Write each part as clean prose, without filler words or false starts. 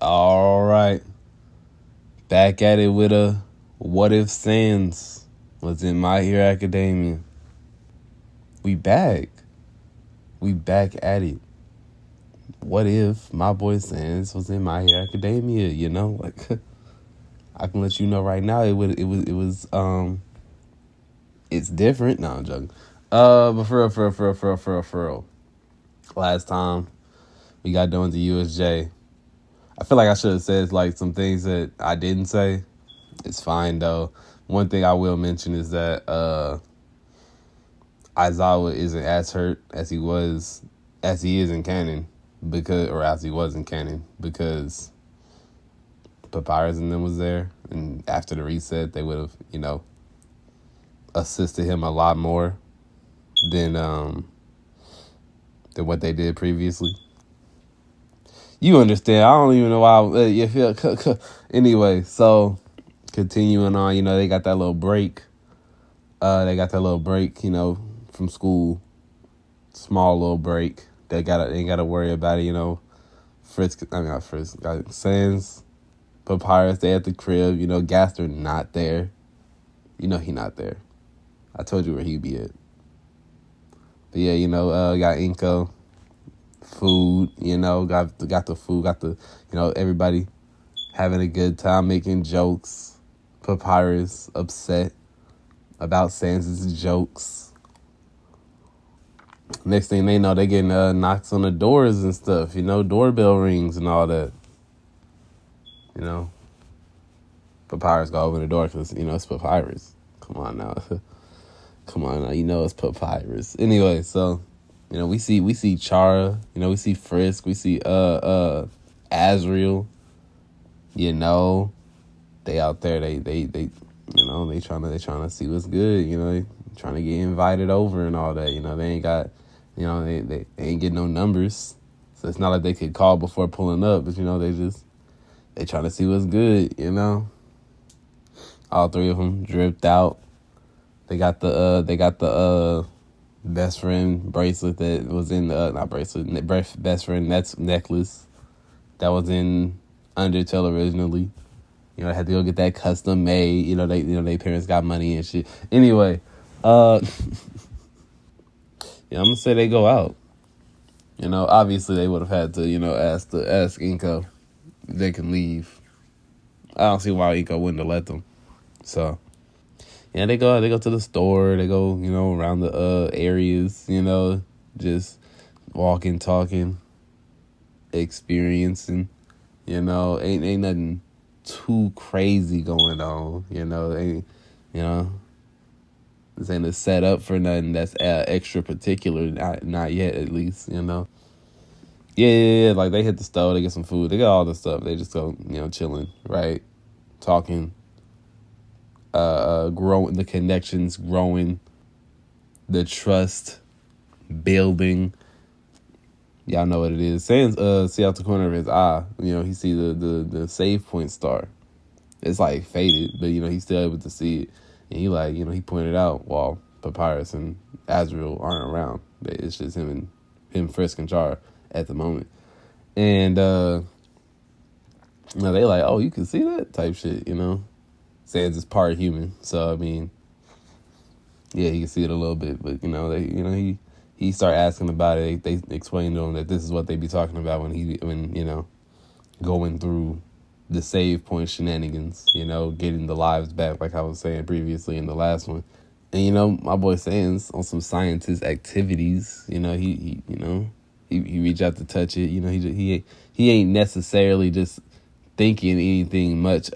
All right. Back at it with a What If Sans was in My Hero Academia. We back. We back at it. What if my boy Sans was in My Hero Academia? You know, like I can let you know right now. It was it's different. No, I'm joking. But for real. Last time we got done with the USJ. I feel like I should have said like some things that I didn't say. It's fine though. One thing I will mention is that Aizawa isn't as hurt as he is in canon, as he was in canon, because Papyrus and them was there, and after the reset they would have, assisted him a lot more than what they did previously. You understand? I don't even know why. Anyway, so continuing on, they got that little break. From school. Small little break. They ain't gotta worry about it. Sans, Papyrus, they at the crib. Gaster not there. He not there. I told you where he'd be at. But yeah, got Inko. Food, got the food, got the, everybody having a good time, making jokes. Papyrus upset about Sans' jokes. Next thing they know, they getting knocks on the doors and stuff, doorbell rings and all that. Papyrus go open the door because, it's Papyrus. Come on now. It's Papyrus. Anyway, so we see Chara, we see Frisk, we see Azriel, they out there, they trying to see what's good, they trying to get invited over and all that, they ain't got, they ain't getting no numbers, so it's not like they could call before pulling up, but they trying to see what's good, all three of them dripped out. They got the best friend bracelet that was in the not bracelet, best friend necklace that was in Undertale originally. They had to go get that custom made. They parents got money and shit. Anyway, I'm gonna say they go out. Obviously they would have had to, ask Inko if they can leave. I don't see why Inko wouldn't have let them. So. Yeah, they go to the store, they go, around the areas, just walking, talking, experiencing, ain't nothing too crazy going on, this ain't a setup for nothing that's extra particular, not yet at least, Yeah, like they hit the store, they get some food, they got all the stuff, they just go, chilling, right, talking. Growing, the connections growing, the trust building. Y'all know what it is. Sans see out the corner of his eye, he see the save point star. It's like faded, but he's still able to see it. And he pointed out while Papyrus and Azriel aren't around. It's just him, Frisk and Char at the moment. And they like, oh, you can see that type shit, Sans is part human, so yeah, he can see it a little bit, but he started asking about it. They explained to him that this is what they be talking about when going through the save point shenanigans, getting the lives back, like I was saying previously in the last one. And my boy Sans on some scientist activities, he reached out to touch it. He ain't necessarily just thinking anything much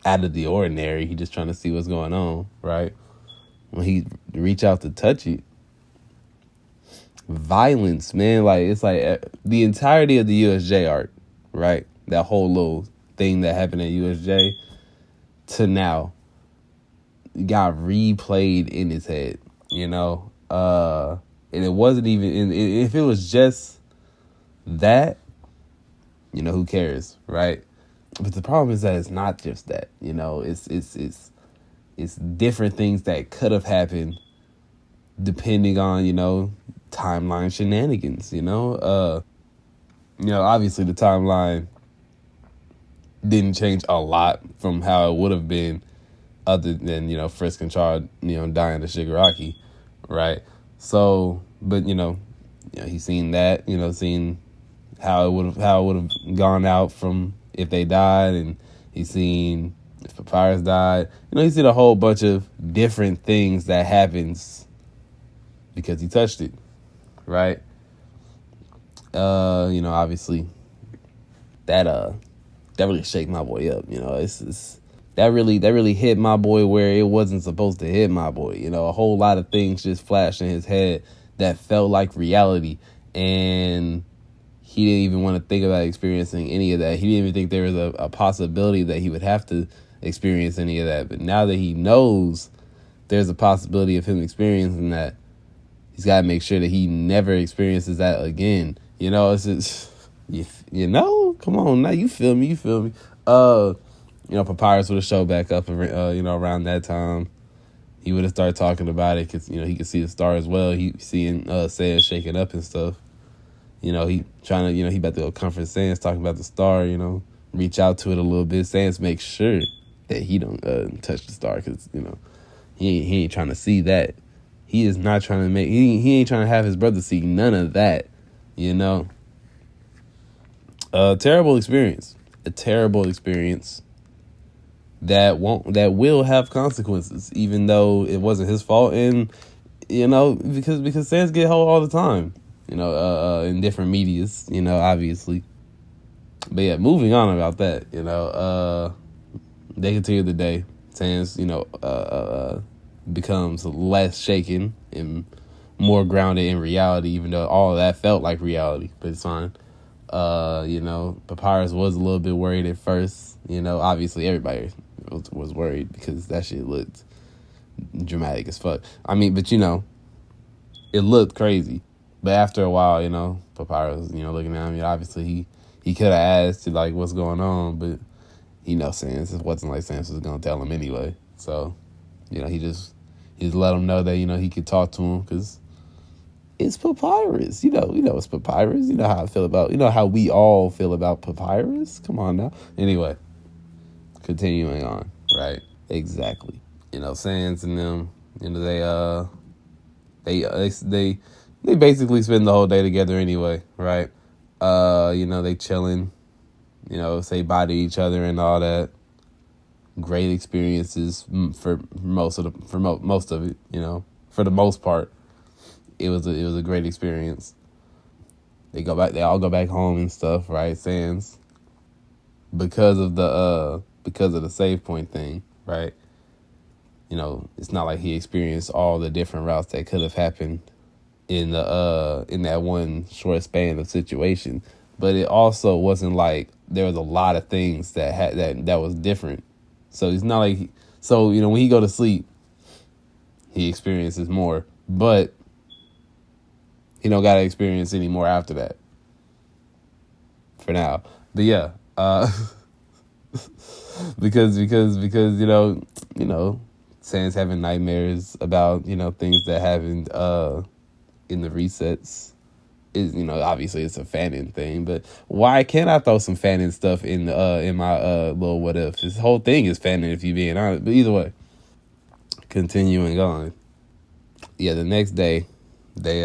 out of the ordinary. He just trying to see what's going on, right? When he reach out to touch it, violence, man. Like it's like the entirety of the USJ arc, right? That whole little thing that happened at USJ to now got replayed in his head, and it wasn't even if it was just that, who cares, right? But the problem is that it's not just that, it's different things that could have happened depending on, timeline shenanigans, obviously the timeline didn't change a lot from how it would have been, other than, Frisk and Char, dying to Shigaraki, right? So, but he's seen that, seen how it would have gone out from if they died, and he's seen if Papyrus died. He's seen a whole bunch of different things that happens because he touched it, right? Obviously that really shake my boy up. It's that really hit my boy where it wasn't supposed to hit my boy. A whole lot of things just flashed in his head that felt like reality, and he didn't even want to think about experiencing any of that. He didn't even think there was a possibility that he would have to experience any of that. But now that he knows there's a possibility of him experiencing that, he's got to make sure that he never experiences that again. It's just, come on now, you feel me. Papyrus would have showed back up, around that time. He would have started talking about it because, he could see the star as well. He seeing Saiyan shaking up and stuff. He trying to, he about to go comfort Sans, talking about the star, reach out to it a little bit. Sans make sure that he don't touch the star because, he ain't trying to see that. He is not trying to he ain't trying to have his brother see none of that, terrible experience. A terrible experience that will have consequences, even though it wasn't his fault. And, because Sans get hold all the time. In different medias, obviously. But yeah, moving on about that, they continue the day. Sans, becomes less shaken and more grounded in reality, even though all of that felt like reality, but it's fine. Papyrus was a little bit worried at first. Obviously everybody was worried because that shit looked dramatic as fuck. I mean, but it looked crazy. But after a while, Papyrus, looking at him, obviously he could have asked, like, what's going on, but Sans, it wasn't like Sans was gonna tell him anyway. So, he just let him know that he could talk to him because it's Papyrus. It's Papyrus. You know how I feel about, how we all feel about Papyrus. Come on now. Anyway, continuing on, right? Exactly. Sans and them, they basically spend the whole day together anyway, right? They chilling, say bye to each other and all that. Great experiences for most of it, for the most part. It was a great experience. They all go back home and stuff, right? Sans, because of the save point thing, right? It's not like he experienced all the different routes that could have happened in that one short span of situation, but it also wasn't like there was a lot of things that was different. So it's not like when he go to sleep, he experiences more, but he don't gotta experience any more after that. For now, but yeah, because Sans having nightmares about things that happened in the resets. Is obviously it's a fanon thing, but why can't I throw some fanon stuff in my little what if? This whole thing is fanon if you being honest. But either way, continuing on. Yeah, the next day, they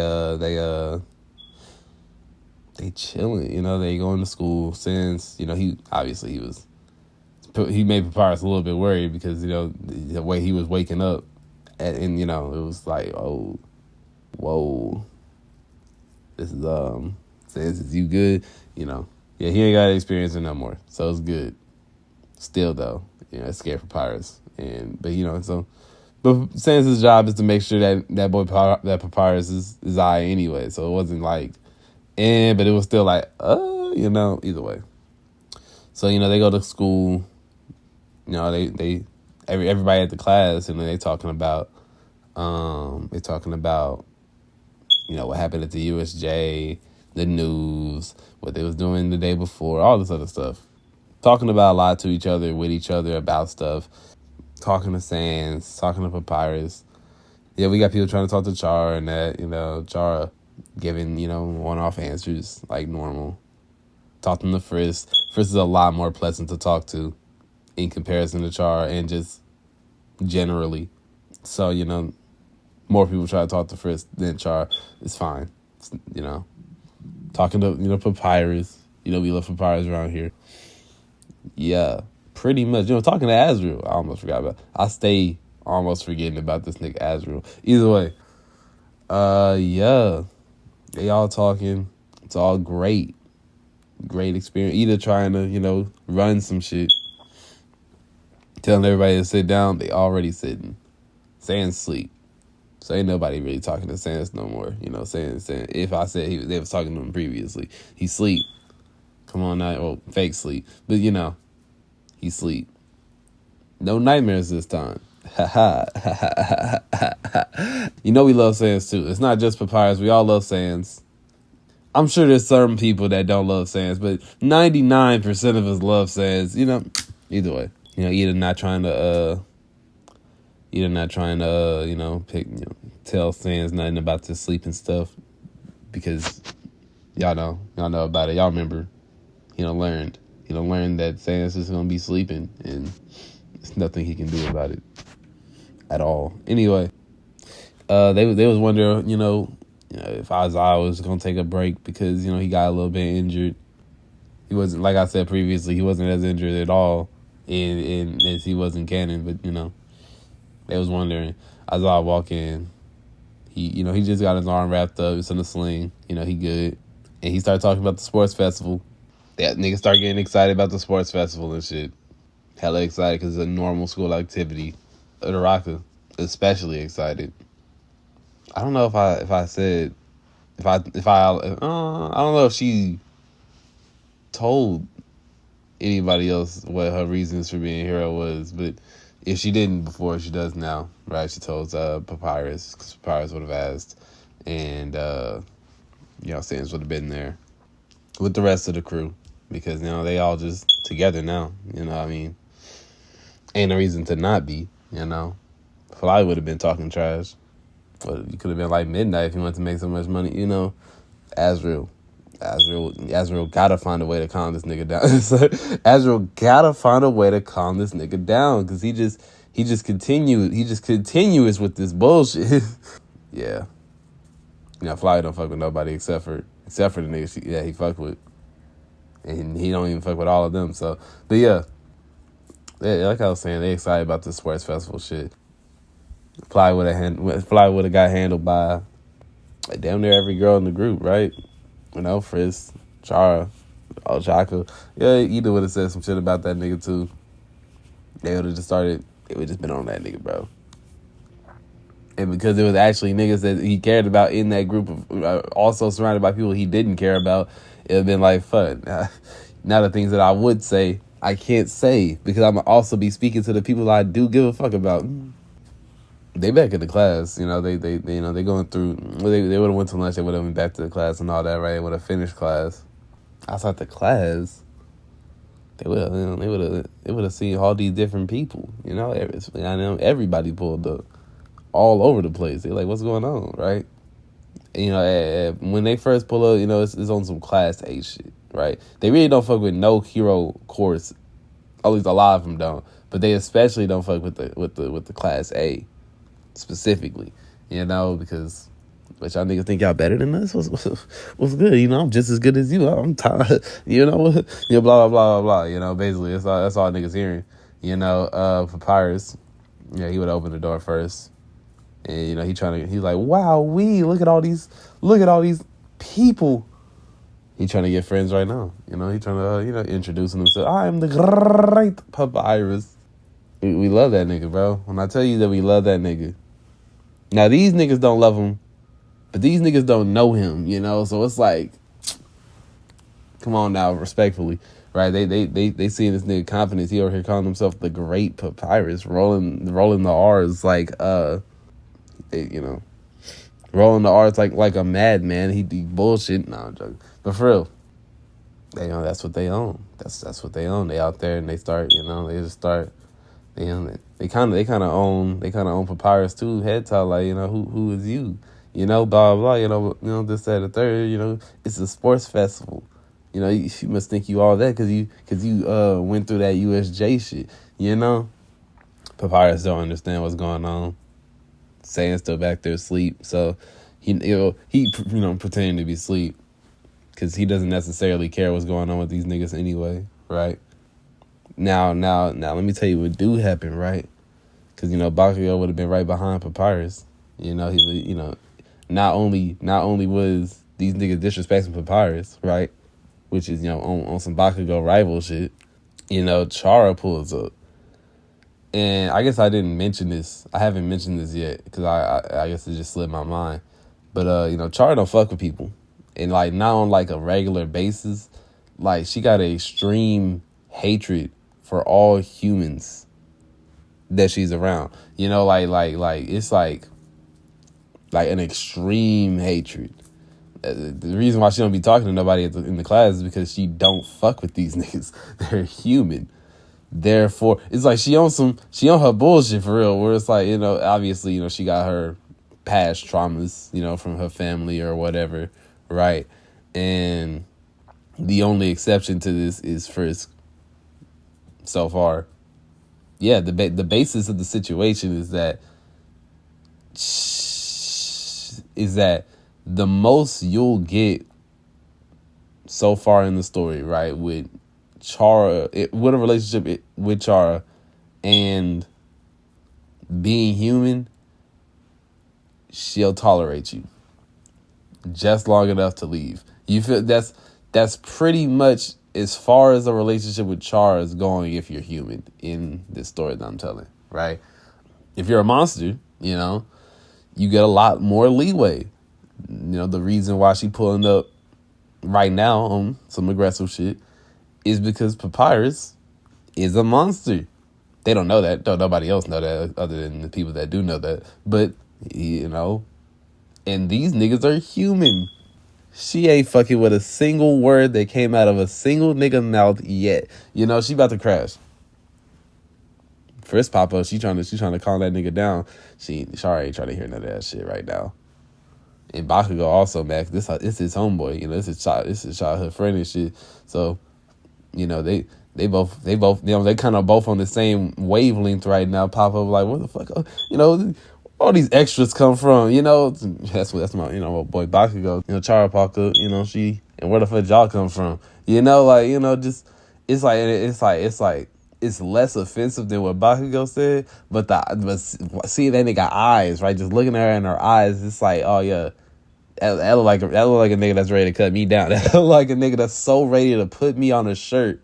chilling. They going to school. Since he made Papyrus a little bit worried because the way he was waking up, and it was like, oh, whoa. This is Says, is you good? Yeah, he ain't got experience no more, so it's good. Still though, it's scared Papyrus, but Sans' job is to make sure that Papyrus is alright anyway. So it wasn't like, but it was still like, either way. So they go to school. Everybody at the class, they talking about what happened at the USJ, the news, what they was doing the day before, all this other stuff. Talking about a lot to each other, with each other about stuff. Talking to Sans, talking to Papyrus. Yeah, we got people trying to talk to Char and that, Char giving, one-off answers like normal. Talked him to Frisk. Frisk is a lot more pleasant to talk to in comparison to Char, and just generally. So, more people try to talk to Frisk than Char. It's fine. Talking to, Papyrus. We love Papyrus around here. Yeah, pretty much. Talking to Azrael. I almost forgot about it. I stay almost forgetting about this nigga Azrael. Either way. Yeah. They all talking. It's all great. Great experience. Either trying to, run some shit. Telling everybody to sit down. They already sitting. Sans sleep. So ain't nobody really talking to Sans no more. Saying if I said they was talking to him previously. He sleep. Come on now. Well, fake sleep. But he sleep. No nightmares this time. We love Sans too. It's not just Papyrus. We all love Sans. I'm sure there's some people that don't love Sans, but 99% of us love Sans. Either way. Either not trying to tell Sans nothing about this sleeping stuff, because y'all know about it. Y'all remember, he done learned that Sans is gonna be sleeping, and there's nothing he can do about it at all. Anyway, they was wondering, if Isaiah was gonna take a break because he got a little bit injured. He wasn't, like I said previously, he wasn't as injured at all, and as he wasn't canon, but they was wondering. Isaiah walk in, he just got his arm wrapped up, it's in a sling, he good, and he started talking about the sports festival. That nigga start getting excited about the sports festival and shit. Hella excited because it's a normal school activity. Uraraka especially excited. I don't know if I don't know if she told anybody else what her reasons for being a hero was, but if she didn't before, she does now, right? She told Papyrus, because Papyrus would have asked, and Sans would have been there with the rest of the crew, because they all just together now. I mean, ain't no reason to not be. Fly would have been talking trash. But you could have been like Midnight if you wanted to make so much money. Azrael gotta find a way to calm this nigga down. Azrael gotta find a way to calm this nigga down, because he just continuous with this bullshit. Yeah. Fly don't fuck with nobody except for the niggas he fuck with. And he don't even fuck with all of them. So, but yeah, like I was saying, they excited about this sports festival shit. Fly would have got handled by damn near every girl in the group, right? Frisk, Chara, Ochaka. Yeah, either would have said some shit about that nigga too. They would have just been on that nigga, bro. And because it was actually niggas that he cared about in that group, of also surrounded by people he didn't care about, it would have been like, fuck. Now the things that I would say, I can't say, because I'm also be speaking to the people I do give a fuck about. They back in the class, they going through. They would have went to lunch. They would have went back to the class and all that, right? They would have finished class. Outside the class, they would have seen all these different people. I know everybody pulled up, all over the place. They're like, what's going on, right? And, when they first pull up, it's on some class A shit, right? They really don't fuck with no hero course. At least a lot of them don't, but they especially don't fuck with the class A. Specifically, because but y'all niggas think y'all better than us. What's good? I'm just as good as you. I'm tired. Blah blah blah blah blah. Basically that's all niggas hearing. Papyrus, he would open the door first, and he's like, wow, look at all these people. He trying to get friends right now. He trying to introducing himself. I am the great Papyrus. We love that nigga, bro. When I tell you that we love that nigga. Now, these niggas don't love him, but these niggas don't know him, So it's like, come on now, respectfully, right? They seeing this nigga confidence. He over here calling himself the great Papyrus, rolling the R's like, rolling the R's like a madman. He bullshit. No, I'm joking. But for real, that's what they own. That's what they own. They out there and they start, they just start. They kind of own Papyrus too. Head talk like, who is you? Blah blah. This that the third. It's a sports festival. You know, she must think you all that because you went through that USJ shit. You know, Papyrus don't understand what's going on. Saying still back there asleep, so he pretending to be asleep because he doesn't necessarily care what's going on with these niggas anyway, right? Now, let me tell you what do happen, right? Because Bakugo would have been right behind Papyrus. He would, not only was these niggas disrespecting Papyrus, right? Which is on some Bakugo rival shit. Chara pulls up. And I guess I didn't mention this. I haven't mentioned this yet because I guess it just slipped my mind. But Chara don't fuck with people, and like not on like a regular basis. Like she got an extreme hatred for all humans that she's around. Like it's like an extreme hatred. The reason why she don't be talking to nobody in the class is because she don't fuck with these niggas. They're human. Therefore, it's like she on her bullshit for real, where it's like, obviously, she got her past traumas, from her family or whatever, right? And the only exception to this is Frisk so far. Yeah, the basis of the situation is that the most you'll get so far in the story, right, with Chara, with a relationship with Chara and being human, she'll tolerate you just long enough to leave. You feel that's pretty much as far as a relationship with Chara is going if you're human in this story that I'm telling, right? If you're a monster, you get a lot more leeway. The reason why she pulling up right now on some aggressive shit is because Papyrus is a monster. They don't know that. Don't nobody else know that other than the people that do know that. But, and these niggas are human. She ain't fucking with a single word that came out of a single nigga mouth yet. She about to crash. Frisk pop up, she trying to calm that nigga down. Shara ain't trying to hear none of that shit right now. And Bakugo also, Max, this his homeboy. This is childhood friend and shit. So, they both they kind of both on the same wavelength right now. Pop up like, what the fuck, all these extras come from, that's my my boy Bakugo. Chara pop up, she, and where the fuck y'all come from, just it's like it's less offensive than what Bakugo said, but see that nigga eyes, right, just looking at her in her eyes, it's like, oh yeah. That look like a nigga that's ready to cut me down. That look like a nigga that's so ready to put me on a shirt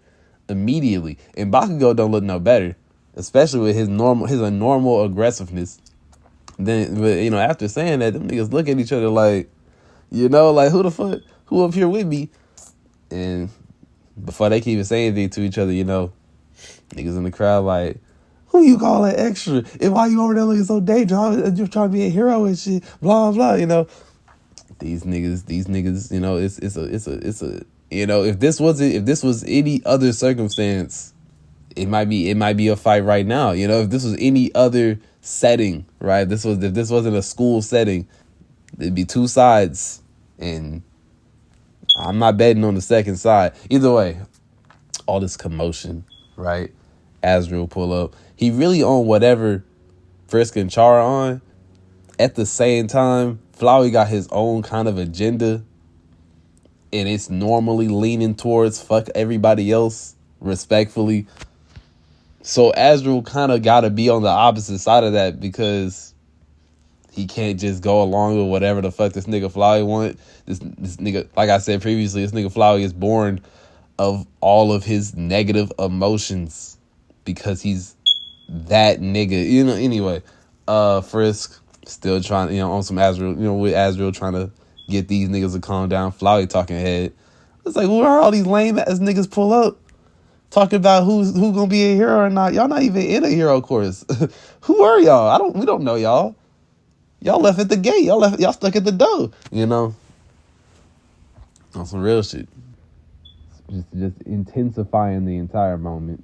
immediately. And Bakugo don't look no better, especially with his normal aggressiveness. But after saying that, them niggas look at each other like, like who the fuck, who up here with me? And before they can even say anything to each other, niggas in the crowd like, who you calling extra? And why you over there looking so dangerous? You're trying to be a hero and shit. Blah blah. These niggas, it's a if this was any other circumstance, it might be a fight right now. If this was any other setting, right? If this wasn't a school setting, there'd be two sides, and I'm not betting on the second side. Either way, all this commotion, right? Azrael pull up. He really on whatever Frisk and Chara on. At the same time, Flowey got his own kind of agenda, and it's normally leaning towards fuck everybody else, respectfully. So Azrael kind of got to be on the opposite side of that because he can't just go along with whatever the fuck this nigga Flowey want. This nigga, like I said previously, this nigga Flowey is born of all of his negative emotions because he's that nigga. Anyway, Frisk still trying, on some Azrael, with Azrael trying to get these niggas to calm down. Flowey talking head. It's like, where are all these lame ass niggas pull up? Talking about who gonna be a hero or not. Y'all not even in a hero course. Who are y'all? We don't know y'all. Y'all left at the gate. Y'all stuck at the door. On some real shit. Just intensifying the entire moment.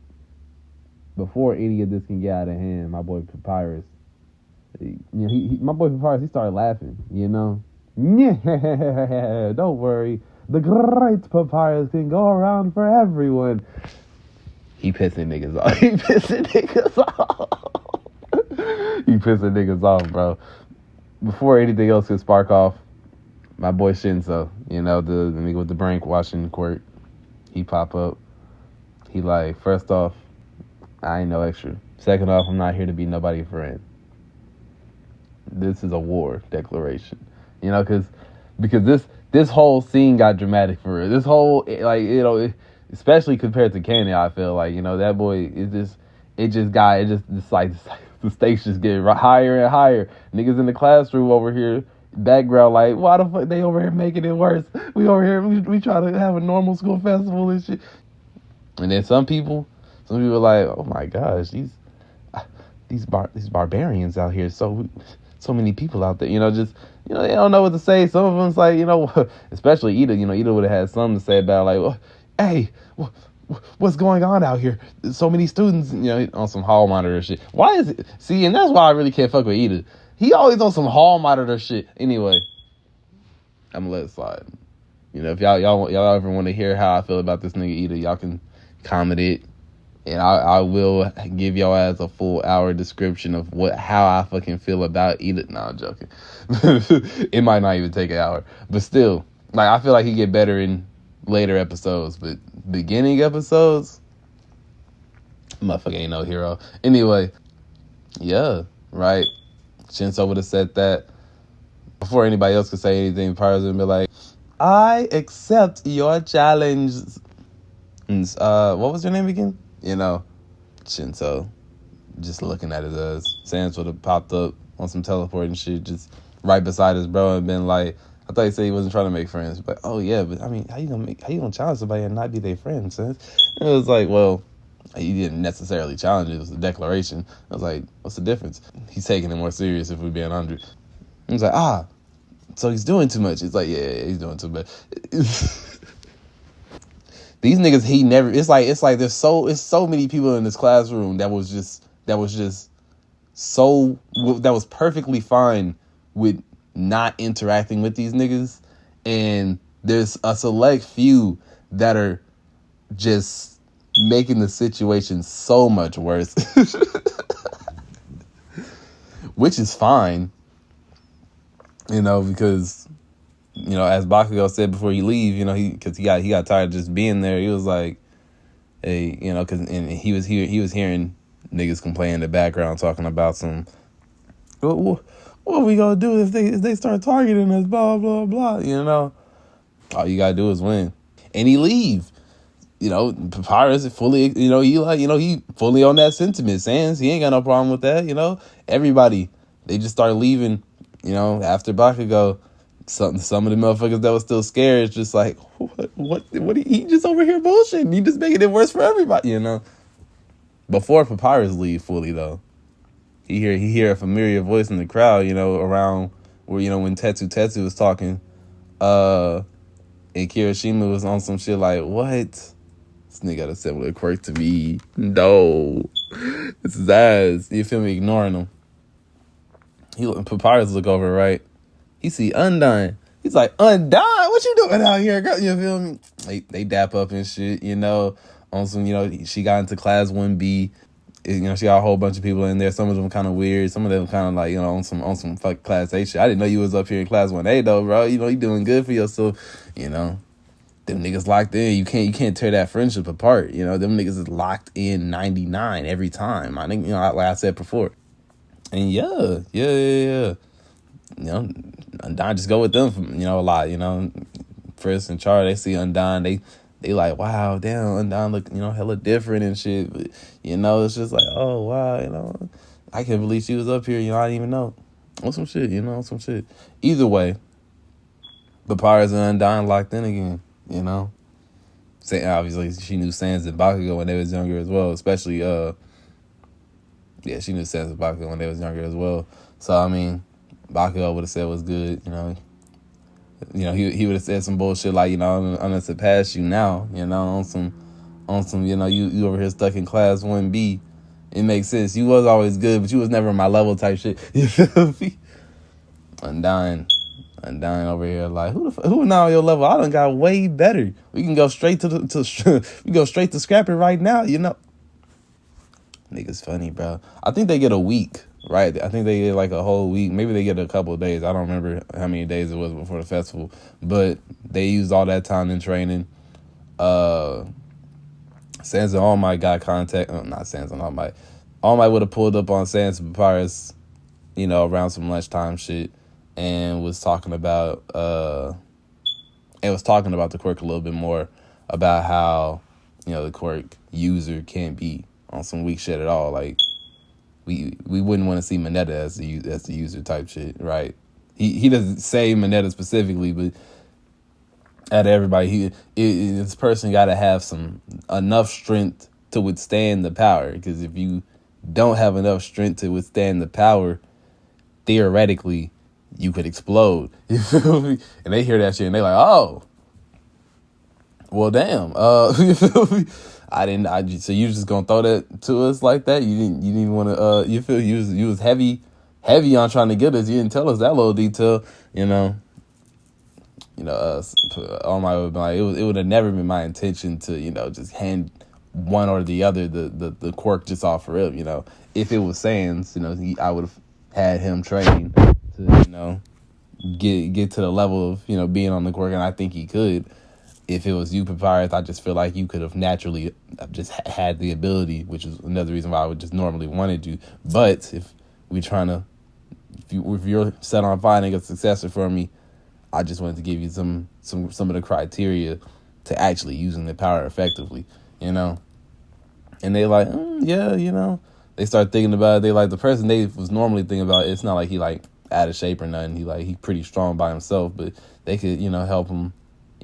Before any of this can get out of hand, my boy Papyrus, my boy Papyrus, he started laughing, Yeah, don't worry. The great papyrus can go around for everyone. He pissing niggas off. He pissing niggas off. He pissing niggas off, bro. Before anything else could spark off, my boy Shinzo, the nigga with the brain washing quirk, he pop up. He like, first off, I ain't no extra. Second off, I'm not here to be nobody's friend. This is a war declaration. Because this whole scene got dramatic for real. This whole, especially compared to Cannon, I feel like, that boy is it's like the stakes just get higher and higher. Niggas in the classroom over here, background like, why the fuck they over here making it worse? We over here, we try to have a normal school festival and shit. And then some people are like, oh my gosh, these barbarians out here, so many people out there, they don't know what to say. Some of them's like, especially Ida, Ida would have had something to say about like, well, hey, what's going on out here? So many students, on some hall monitor shit. Why is it? See, and that's why I really can't fuck with Ida. He always on some hall monitor shit. Anyway, I'm gonna let it slide. If y'all ever want to hear how I feel about this nigga Ida, y'all can comment it. And I will give y'all as a full hour description of how I fucking feel about Ida. Nah, I'm joking. It might not even take an hour. But still, like, I feel like he get better in later episodes. But beginning episodes, motherfucker ain't no hero. Anyway, yeah, right. Shinzo would have said that before anybody else could say anything. Pyro's would be like, I accept your challenge. And, what was your name again? Shinzo just looking at his ass. Sans would have popped up on some teleporting shit just right beside his bro and been like, I thought he said he wasn't trying to make friends. But oh yeah, but I mean, how you gonna challenge somebody and not be their friend, Sans? And it was like, well, he didn't necessarily challenge it. It was a declaration. I was like, what's the difference? He's taking it more serious if we're being 100. He was like, so he's doing too much. It's like, yeah, he's doing too much. These niggas, it's like there's so many people in this classroom that was perfectly fine with not interacting with these niggas. And there's a select few that are just making the situation so much worse. Which is fine. Because as Bakugo said before he leave, because he got tired of just being there. He was like, hey, because he was hearing niggas complain in the background talking about some, what are we gonna do if they start targeting us, blah blah blah. All you gotta do is win, and he leave. Papyrus is fully, he fully on that sentiment. Sans, he ain't got no problem with that. Everybody, they just start leaving. After Bakugo. Some of the motherfuckers that was still scared, it's just like, what he just over here bullshitting. He just making it worse for everybody, Before Papyrus leave fully though, he hear a familiar voice in the crowd, around where when Tetsu was talking, and Kirishima was on some shit like, what? This nigga got a similar quirk to me. No, this is ass. You feel me? Ignoring him. Papyrus look over, right? He see Undyne. He's like, Undyne, what you doing out here, girl? You feel me? They dap up and shit, on some, she got into class 1B. She got a whole bunch of people in there. Some of them kind of weird. Some of them kind of like, on some fuck class A shit. I didn't know you was up here in class 1A though, bro. You doing good for yourself. Them niggas locked in. You can't tear that friendship apart. Them niggas is locked in 99 every time. I think, like I said before. And yeah. Undyne just go with them, a lot, Frisk and Char, they see Undyne, they like, wow, damn, Undyne look, hella different and shit, but, it's just like, oh, wow, I can't believe she was up here, I didn't even know, on some shit, some shit. Either way, Papyrus and Undyne locked in again, obviously, she knew Sans and Bakugo when they was younger as well, especially, she knew Sans and Bakugo when they was younger as well, so, I mean, Bakugo would have said was good, he would have said some bullshit like, I'm gonna surpass you now, on some, you over here stuck in class 1B. It makes sense. You was always good, but you was never my level type shit. You feel me? Undyne Undying over here like who not on your level? I done got way better. We can go straight we go straight to scrapping right now. Niggas funny, bro. I think they get a week, right? I think they get like a whole week. Maybe they get a couple of days. I don't remember how many days it was before the festival, but they used all that time in training. Sans and All Might got contact. Not Sans and All Might. All Might would have pulled up on Sans and Papyrus, around some lunchtime shit, and was talking about the quirk a little bit more about how the quirk user can't be on some weak shit at all. Like we wouldn't want to see Mineta as the user type shit, right? He doesn't say Mineta specifically, but out of everybody, this person got to have enough strength to withstand the power. Because if you don't have enough strength to withstand the power, theoretically, you could explode. You feel me? And they hear that shit and they like, oh, well, damn. You feel me? So you just gonna throw that to us like that? You didn't even want to. You feel you was heavy on trying to get us. You didn't tell us that little detail. All my would be like, it would have never been my intention to just hand one or the other the quirk just off for him. If it was Sans, I would have had him train to get to the level of being on the quirk, and I think he could. If it was you, Papyrus, I just feel like you could have naturally just had the ability, which is another reason why I would just normally wanted you. But if you're set on finding a successor for me, I just wanted to give you some of the criteria to actually using the power effectively, And they like, they start thinking about it. They like the person they was normally thinking about. It's not like he like out of shape or nothing. He pretty strong by himself, but they could help him,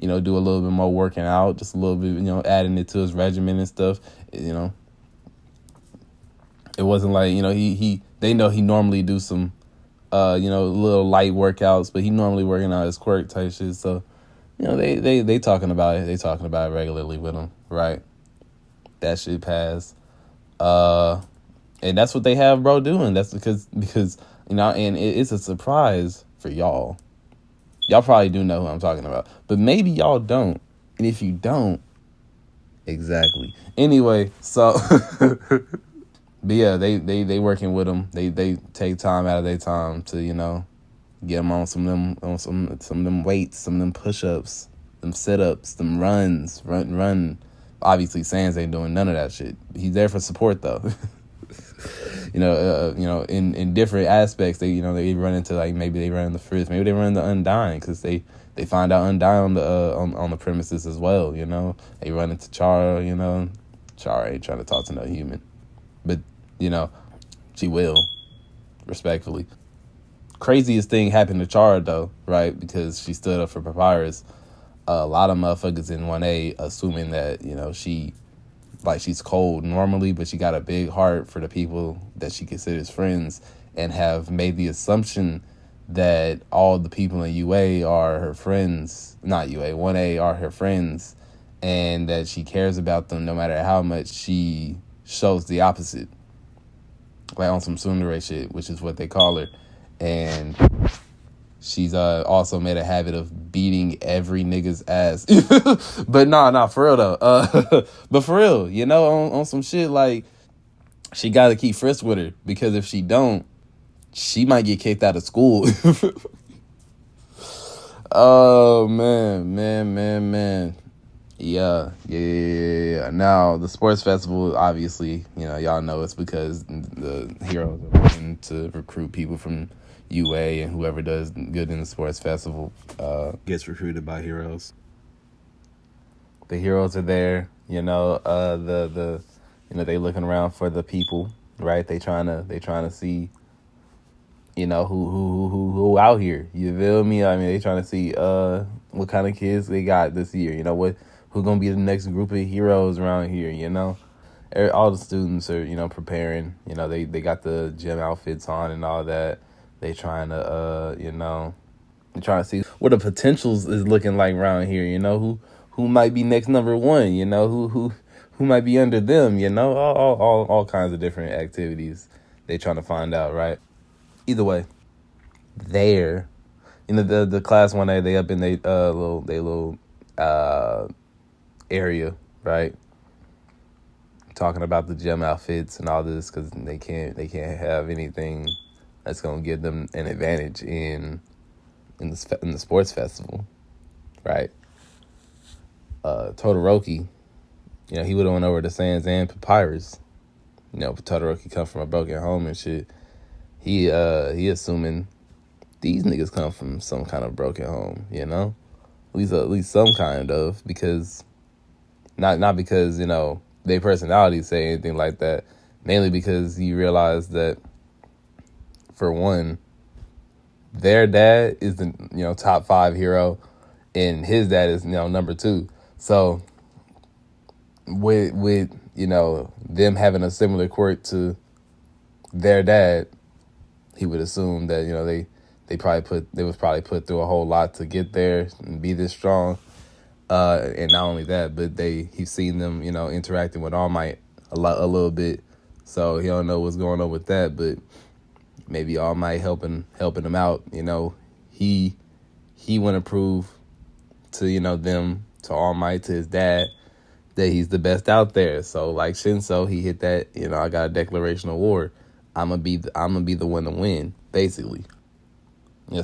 do a little bit more working out, just a little bit, adding it to his regimen and stuff. It wasn't like they know he normally do some. Little light workouts, but he normally working out his quirk type shit. So, they talking about it. They talking about it regularly with him, right? That shit passed. And that's what they have bro doing. That's because and it's a surprise for y'all. Y'all probably do know who I'm talking about, but maybe y'all don't. And if you don't, exactly. Anyway, so. But yeah, they working with them. They take time out of their time to get them on some of them weights, some of them push-ups, them sit-ups, them runs, run. Obviously, Sans ain't doing none of that shit. He's there for support though. In different aspects, they run into like maybe they run the Frizz, maybe they run the Undying because they find out Undying on the premises as well. They run into Chara. Chara ain't trying to talk to no human. But, she will, respectfully. Craziest thing happened to Chara, though, right? Because she stood up for Papyrus. A lot of motherfuckers in 1A assuming that, she's cold normally, but she got a big heart for the people that she considers friends, and have made the assumption that all the people in UA are her friends. Not UA, 1A are her friends, and that she cares about them no matter how much she shows the opposite, like on some tsundere shit, which is what they call her. And she's also made a habit of beating every nigga's ass. But nah, for real though. But for real, on some shit like she gotta keep friends with her, because if she don't, she might get kicked out of school. Oh man. Yeah. Now, the sports festival, obviously, y'all know it's because the heroes are looking to recruit people from UA, and whoever does good in the sports festival gets recruited by heroes. The heroes are there, they looking around for the people, right? They trying to see, who out here. You feel me? I mean, they trying to see what kind of kids they got this year. Who gonna be the next group of heroes around here, All the students are, preparing. They got the gym outfits on and all that. They trying to, they trying to see what the potentials is looking like around here, who might be next number one, who might be under them, all kinds of different activities they trying to find out, right? Either way, there, the class 1A, they up in little area, right? Talking about the gym outfits and all this because they can't have anything that's gonna give them an advantage in the sports festival, right? Todoroki, he would have went over to Sans and Papyrus. Todoroki come from a broken home and shit. He assuming these niggas come from some kind of broken home, at least some kind of, because not because their personalities say anything like that, mainly because you realize that, for one, their dad is the top 5 hero, and his dad is number 2. So with them having a similar quirk to their dad, he would assume that they was probably put through a whole lot to get there and be this strong. And not only that, but he's seen them interacting with All Might a little bit, so he don't know what's going on with that. But maybe All Might helping him out. He want to prove to them, to All Might, to his dad, that he's the best out there. So like Shinso, he hit that. I got a declaration of war. I'm gonna be the one to win, basically.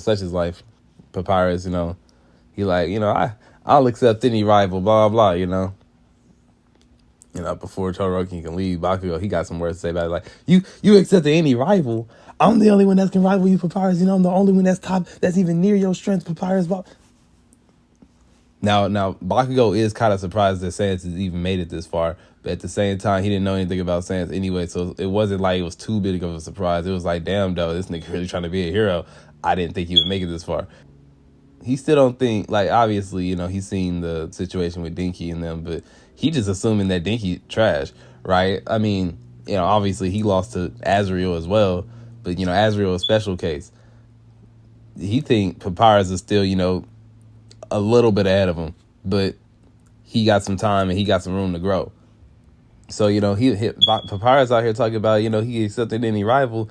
Such is life. Papyrus, he like I'll accept any rival, blah blah blah. Before Todoroki can leave, Bakugo, he got some words to say about it. Like, you accept any rival? I'm the only one that can rival you, Papyrus. I'm the only one that's even near your strength, Papyrus. Now, Bakugo is kind of surprised that Sans has even made it this far, but at the same time, he didn't know anything about Sans anyway, so it wasn't like it was too big of a surprise. It was like, damn, though, this nigga really trying to be a hero. I didn't think he would make it this far. He still don't think, like, obviously, he's seen the situation with Dinky and them, but he just assuming that Dinky trash, right? I mean, obviously he lost to Azrael as well, but, Azrael is a special case. He think Papyrus is still, a little bit ahead of him, but he got some time and he got some room to grow. So, Papyrus out here talking about, he accepted any rival.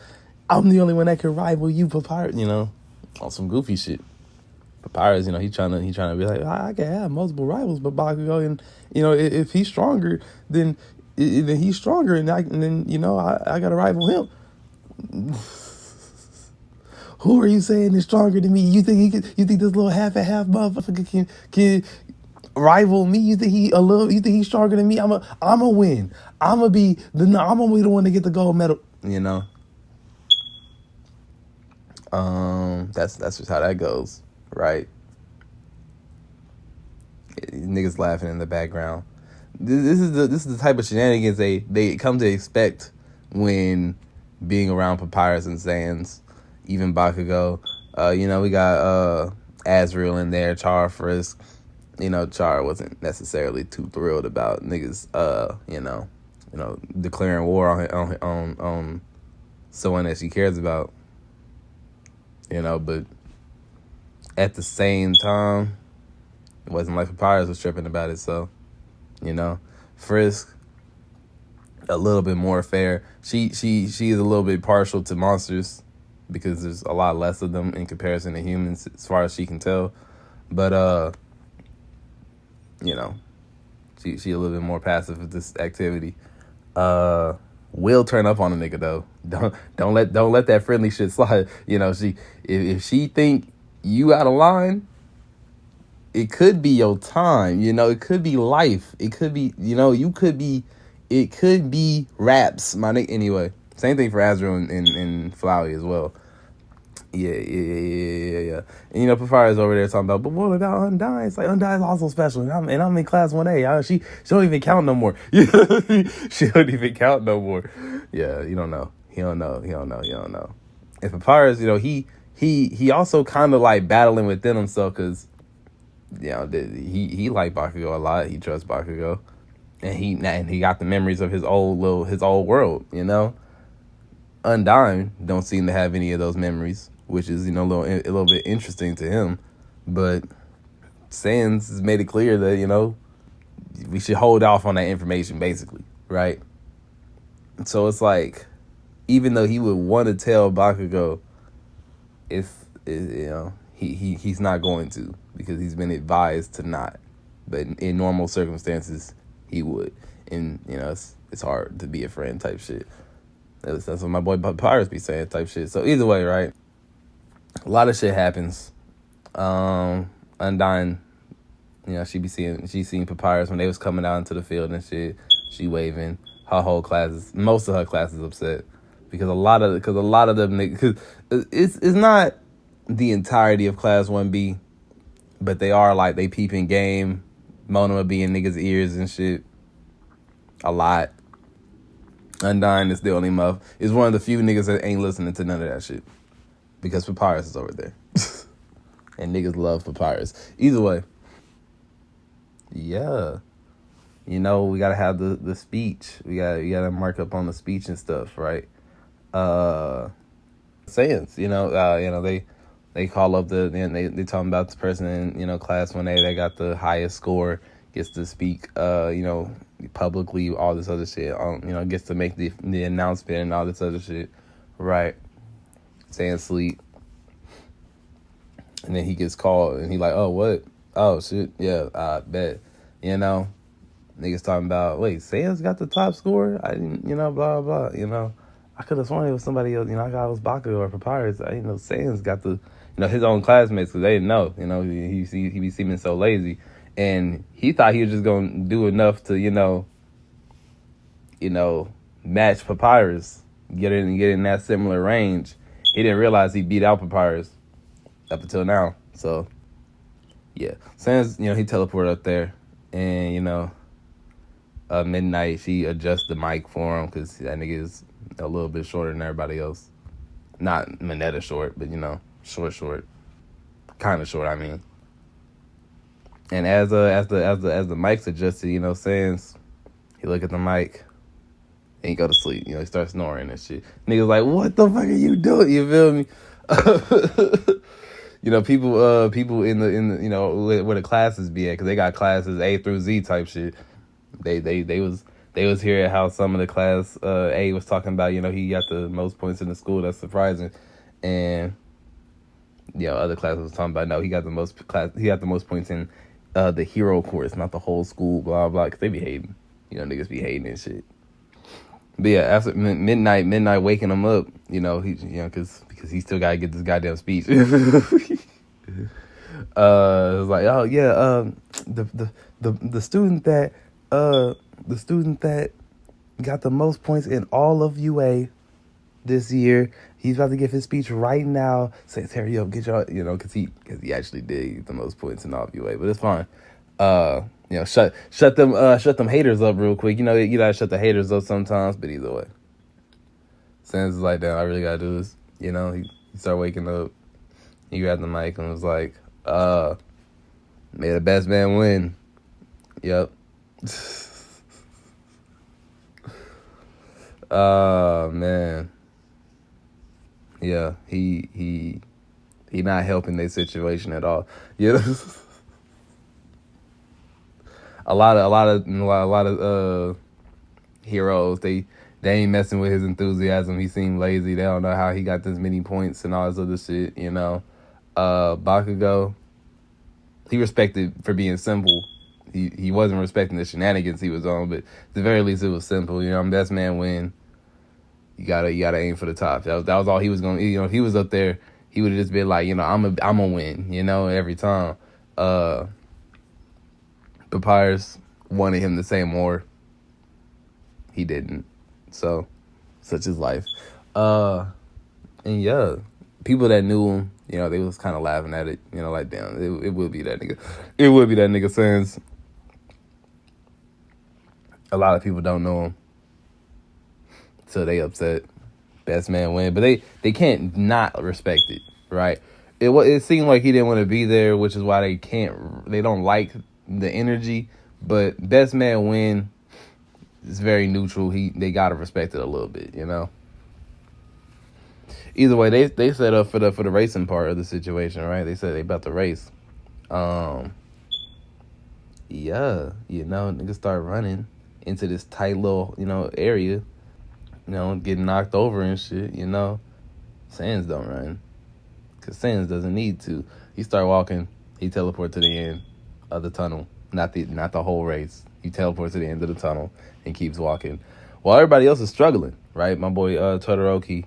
I'm the only one that can rival you, Papyrus, on some goofy shit. Papyrus, he trying to be like, I can have multiple rivals, but Bakugo, and if he's stronger, then he's stronger, and then I gotta rival him. Who are you saying is stronger than me? You think you think this little half and half motherfucker can rival me? You think he's stronger than me? I'ma win. I'm gonna be the one to get the gold medal. That's just how that goes. Right. Niggas laughing in the background. This is the type of shenanigans they come to expect when being around Papyrus and Sans, even Bakugo. We got Azrael in there, Char Frisk. Char wasn't necessarily too thrilled about niggas declaring war on someone that she cares about. But at the same time, it wasn't like Papyrus was tripping about it. So, Frisk, a little bit more fair. She is a little bit partial to monsters because there's a lot less of them in comparison to humans, as far as she can tell. But she a little bit more passive with this activity. Will turn up on a nigga though. Don't let that friendly shit slide. If she think you out of line, it could be your time. It could be life. It could be it could be raps, my nigga. Anyway, same thing for Azrael and Flowey as well. Yeah. And Papyrus over there talking about, but what about Undyne? It's like, Undyne's also special, and I'm in class 1A. She don't even count no more. She don't even count no more. Yeah, you don't know. He don't know. And Papyrus, he also kind of like battling within himself because he liked Bakugo a lot. He trusts Bakugo, and he got the memories of his old world. Undyne don't seem to have any of those memories, which is a little bit interesting to him. But Sans has made it clear that we should hold off on that information, basically, right? So it's like, even though he would want to tell Bakugo, he's not going to, because he's been advised to not. But in normal circumstances, he would. And, it's hard to be a friend type shit. That's what my boy Papyrus be saying type shit. So either way, right? A lot of shit happens. Undyne, she seen Papyrus when they was coming out into the field and shit. She waving. Her whole classes, most of her classes upset. Because a lot of them niggas, it's not the entirety of Class 1B, but they are like, they peeping game. Monoma be in niggas' ears and shit. A lot. Undyne is the only muff. Is one of the few niggas that ain't listening to none of that shit. Because Papyrus is over there. And niggas love Papyrus. Either way. Yeah. We gotta have the speech. You gotta mark up on the speech and stuff, right? Sayings, they call up they talking about the person in, Class 1A that got the highest score gets to speak, publicly, all this other shit, gets to make the announcement and all this other shit, right? Saying sleep. And then he gets called and he like, oh, what? Oh, shit. Yeah, I bet. Niggas talking about, wait, Sans got the top score? I didn't, blah, blah, I could have sworn it was somebody else. I thought it was Baca or Papyrus. I didn't know Sans got the, his own classmates, because they didn't know. He be seeming so lazy. And he thought he was just going to do enough to, match Papyrus, get in that similar range. He didn't realize he beat out Papyrus up until now. So, yeah. Sans, he teleported up there. And, Midnight, she adjusts the mic for him because that nigga is a little bit shorter than everybody else. Not Mineta short, but short, kind of short. I mean, and as the mic's adjusted, Sans, he look at the mic and he go to sleep. He starts snoring and shit. Niggas like, what the fuck are you doing? You feel me? People in the where the classes be at, because they got classes A through Z type shit. They was hearing how some of the class A was talking about, he got the most points in the school. That's surprising. And other classes was talking about, no, he got the most points in the hero course, not the whole school, blah blah, because they be hating. Niggas be hating and shit. But yeah, after midnight waking him up, because he still gotta get this goddamn speech. It was like, oh yeah, the student that got the most points in all of UA this year, he's about to give his speech right now. Says, hurry up, get your, because he actually did get the most points in all of UA, but it's fine. Shut them haters up real quick. You gotta shut the haters up sometimes, but either way. Sans is like, damn, I really gotta do this. He started waking up. He grabbed the mic and was like, may the best man win. Yep. Man. Yeah, he not helping their situation at all. A lot of heroes, they ain't messing with his enthusiasm. He seemed lazy. They don't know how he got this many points and all this other shit, Bakugo, he respected for being simple. He wasn't respecting the shenanigans he was on, but at the very least it was simple. Best man win. You gotta aim for the top. That was all he was gonna. If he was up there, he would have just been like, I'm a win. Every time. Papyrus wanted him to say more. He didn't. So, such is life. And yeah, people that knew him, they was kind of laughing at it. Like, damn, it would be that nigga. It would be that nigga Sans. A lot of people don't know him, so they upset. Best man win, but they can't not respect it, right? It seemed like he didn't want to be there, which is why they don't like the energy. But best man win is very neutral. They gotta respect it a little bit, Either way, they set up for the racing part of the situation, right? They said they about to race. Yeah, niggas start running into this tight little, area, getting knocked over and shit, Sans don't run. Because Sans doesn't need to. He start walking. He teleport to the end of the tunnel. Not the whole race. He teleports to the end of the tunnel and keeps walking, while everybody else is struggling. Right, my boy Todoroki.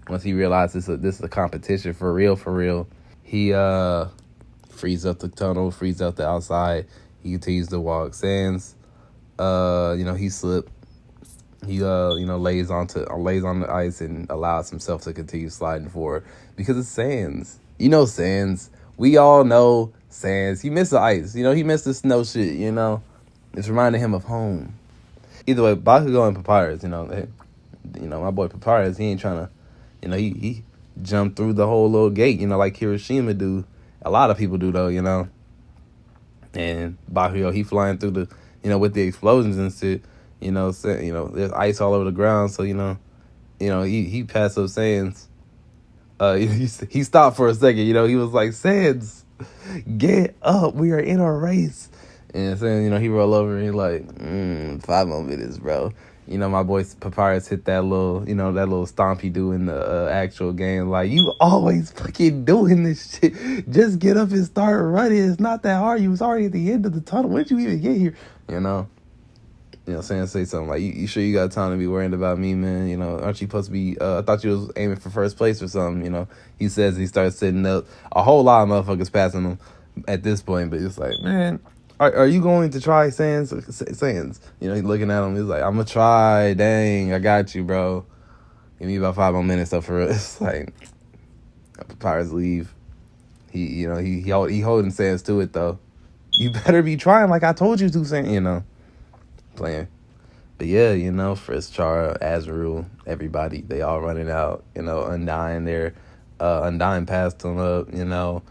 Once he realizes this is a competition for real, he frees up the tunnel, frees up the outside. He continues to walk. Sans, he slipped. He lays on the ice and allows himself to continue sliding forward because it's Sans. Sans. We all know Sans. He missed the ice. He missed the snow shit. It's reminding him of home. Either way, Bakugo and Papyrus. My boy Papyrus. He ain't trying to. He jumped through the whole little gate. Like Hiroshima do. A lot of people do though. And Bakugo, he flying through the, with the explosions and shit. There's ice all over the ground. So he passed up Sans. He stopped for a second. He was like, Sans, get up. We are in a race. And Sans, he roll over and he like, 5 more minutes, bro. My boy Papyrus hit that little, that little stomp he do in the actual game. Like, you always fucking doing this shit. Just get up and start running. It's not that hard. You was already at the end of the tunnel. When did you even get here? Sans say something like, you sure you got time to be worrying about me, man? Aren't you supposed to be, I thought you was aiming for first place or something, He says he starts sitting up. A whole lot of motherfuckers passing him at this point, but it's like, man, are you going to try Sans? Sans, he looking at him, he's like, I'm gonna try, dang, I got you, bro. Give me about 5 more minutes up for real. It's like, Papyrus leave. He holding Sans to it, though. You better be trying like I told you to, Sans, playing. But yeah, Frisk, Chara, Azrael, everybody, they all running out, Undyne there. Undyne passed him up,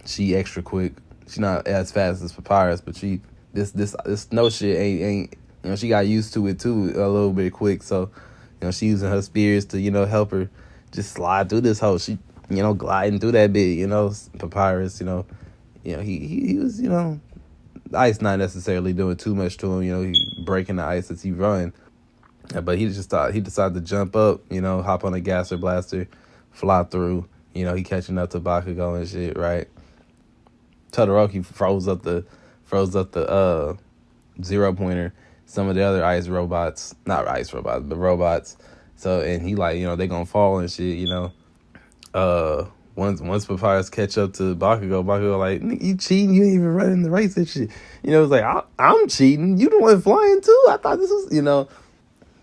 she extra quick. She not as fast as Papyrus, but she this snow shit ain't she got used to it too a little bit quick, so she using her spears to help her just slide through this hole. She gliding through that bit, Papyrus, he was, the ice not necessarily doing too much to him, he breaking the ice as he run. But he decided to jump up, hop on a gaser blaster, fly through, he catching up to Bakugo and shit, right? Todoroki froze up the zero pointer, some of the other not ice robots, but robots. So, and he like, they gonna fall and shit, Once Papyrus catch up to Bakugo like, you cheating, you ain't even running the race and shit. It's like, I'm cheating. You the one flying too. I thought this was,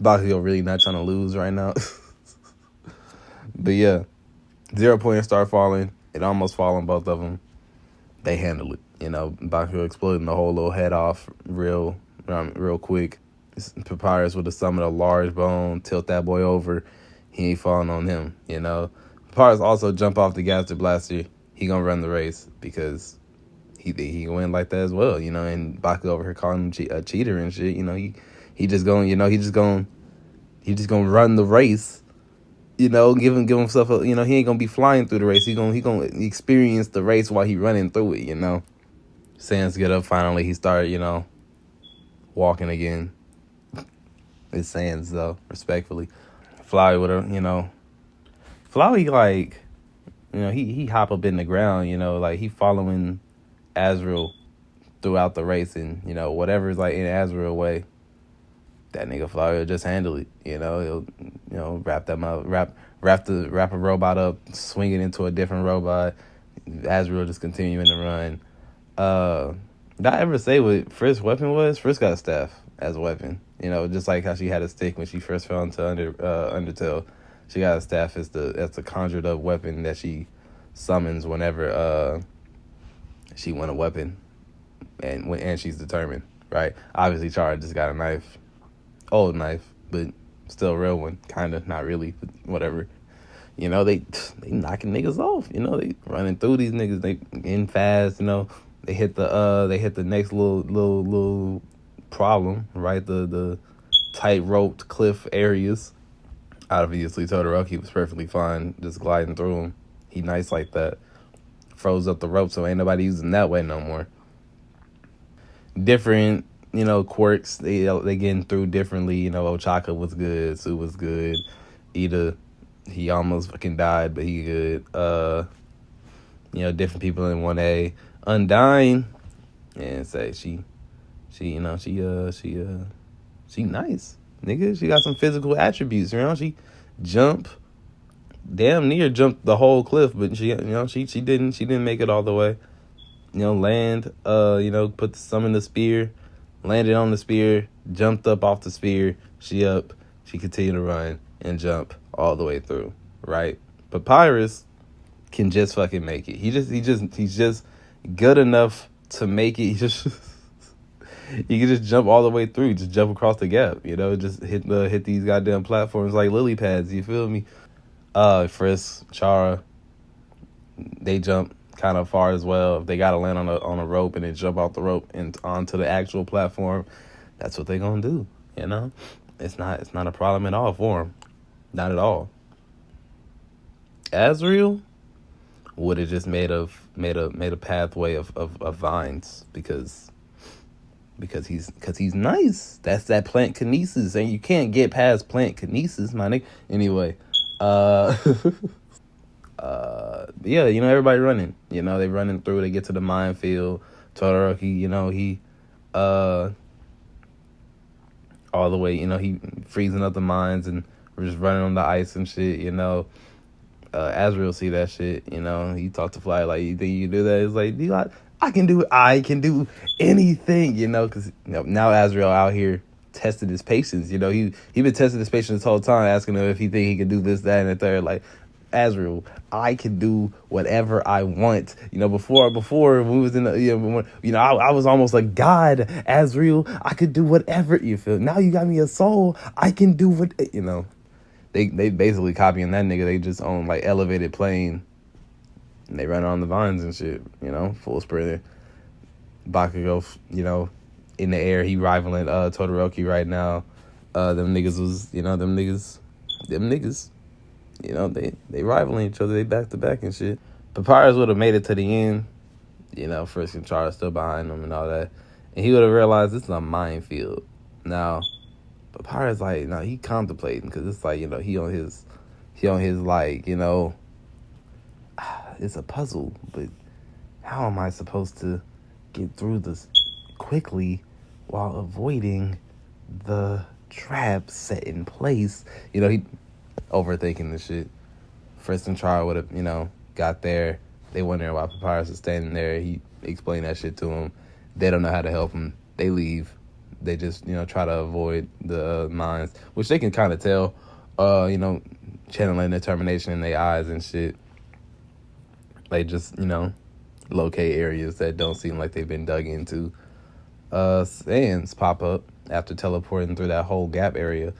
Bakugo really not trying to lose right now. But yeah, 0 pointer start falling. It almost fall on both of them. They handle it. Bakugo exploding the whole little head off real quick. Papyrus would have summoned a large bone, tilt that boy over. He ain't falling on him, Papyrus also jump off the gaster blaster. He gonna run the race because he can win like that as well, And Bakugo over here calling him a cheater and shit. He just going, he just gonna run the race. Give himself a, he ain't gonna be flying through the race. He gonna experience the race while he running through it. Sans get up finally. He started, walking again. It's Sans though, respectfully. Flowey with her, Flowey, like, he hop up in the ground, like he following Azrael throughout the race, and whatever's like in Azrael way, that nigga Flowey will just handle it. He'll wrap them up, wrap a robot up, swing it into a different robot. Azrael just continuing to run. Did I ever say what Frisk's weapon was? Frisk got a staff as a weapon. Just like how she had a stick when she first fell into Undertale. She got a staff as the conjured up weapon that she summons whenever she want a weapon, and she's determined, right? Obviously, Chara just got a knife, old knife, but still a real one, kind of, not really, but whatever. They knocking niggas off. They running through these niggas. They getting fast. They hit the next little problem, right? The tight roped cliff areas. Obviously, Todoroki was perfectly fine just gliding through them. He nice like that. Froze up the rope, so ain't nobody using that way no more. Different, quirks. They getting through differently. Ochaka was good. Sue was good. Ida, he almost fucking died, but he good. different people in 1A. Undying, and say she nice, nigga. She got some physical attributes. She damn near jumped the whole cliff, but she didn't make it all the way. Land, put some in the spear, landed on the spear, jumped up off the spear. She continued to run and jump all the way through, right? Papyrus can just fucking make it. He's just good enough to make it. He can just jump all the way through, just jump across the gap, just hit these goddamn platforms like lily pads, you feel me? Frisk, Chara, they jump kind of far as well. If they gotta land on a rope and then jump off the rope and onto the actual platform, that's what they gonna do. It's not a problem at all for them, not at all. Azrael would have just made a pathway of vines because he's nice. That's that plant kinesis, and you can't get past plant kinesis, my nigga. Anyway, yeah, everybody running. They running through. They get to the minefield. Todoroki, he all the way. He freezing up the mines and we're just running on the ice and shit. Azrael see that shit. He talked to Fly like, you think you can do that? It's like, I can do it. I can do anything. Because now Azrael out here tested his patience. He been testing his patience this whole time, asking him if he think he can do this, that, and the third. Like, Azrael, I can do whatever I want. Before when we was in the, I was almost a god. Azrael, I could do whatever you feel. Now you got me a soul. I can do what They basically copying that nigga. They just own like elevated plane. And they run on the vines and shit. Full sprinter. Bakugo, in the air. He rivaling Todoroki right now. Them niggas was, them niggas. They rivaling each other. They back to back and shit. Papyrus would have made it to the end. Frisk and Chara still behind him and all that. And he would have realized this is a minefield. Now, Papyrus like, no, he contemplating because it's like, he on his like, it's a puzzle, but how am I supposed to get through this quickly while avoiding the trap set in place? He overthinking this shit. Frisk and Chara would have, got there. They wondering why Papyrus is standing there. He explained that shit to them. They don't know how to help him. They leave. They just, try to avoid the mines, which they can kind of tell, channeling determination in their eyes and shit. They just, locate areas that don't seem like they've been dug into. Sands pop up after teleporting through that whole gap area.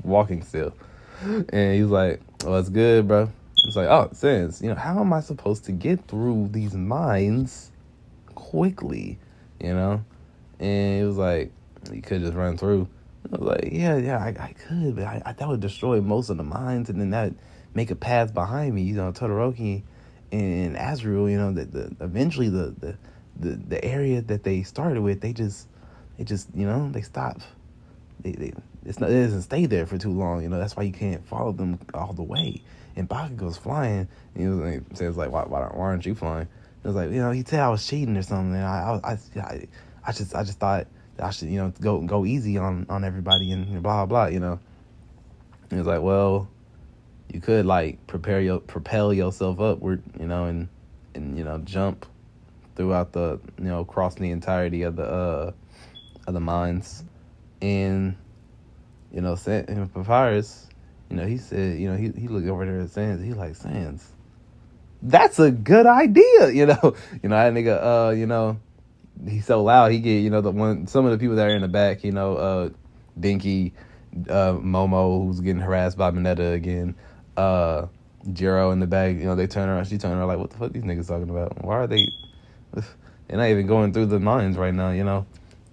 Walking still. And he's like, oh, it's good, bro. It's like, oh, Sands, how am I supposed to get through these mines quickly, And it was like, you could just run through. I was like, yeah, I could, but I that would destroy most of the mines, and then that make a path behind me. Todoroki and Azrael, eventually the area that they started with, they just they stop. It doesn't stay there for too long. That's why you can't follow them all the way. And Bakugo's flying. And he was like, says like, why aren't you flying? It was like, he said I was cheating or something. And I just thought I should, go easy on everybody and blah blah. And it was like, well, you could like propel yourself upward, and jump throughout the across the entirety of the mines. And Papyrus, he said, he looked over there at Sands. He like, Sands, that's a good idea. That nigga, he's so loud. He get, some of the people that are in the back, Dinky, Momo, who's getting harassed by Mineta again, Jiro in the back, they turn around. She turned around like, what the fuck these niggas talking about? Why are they? They're not even going through the mines right now.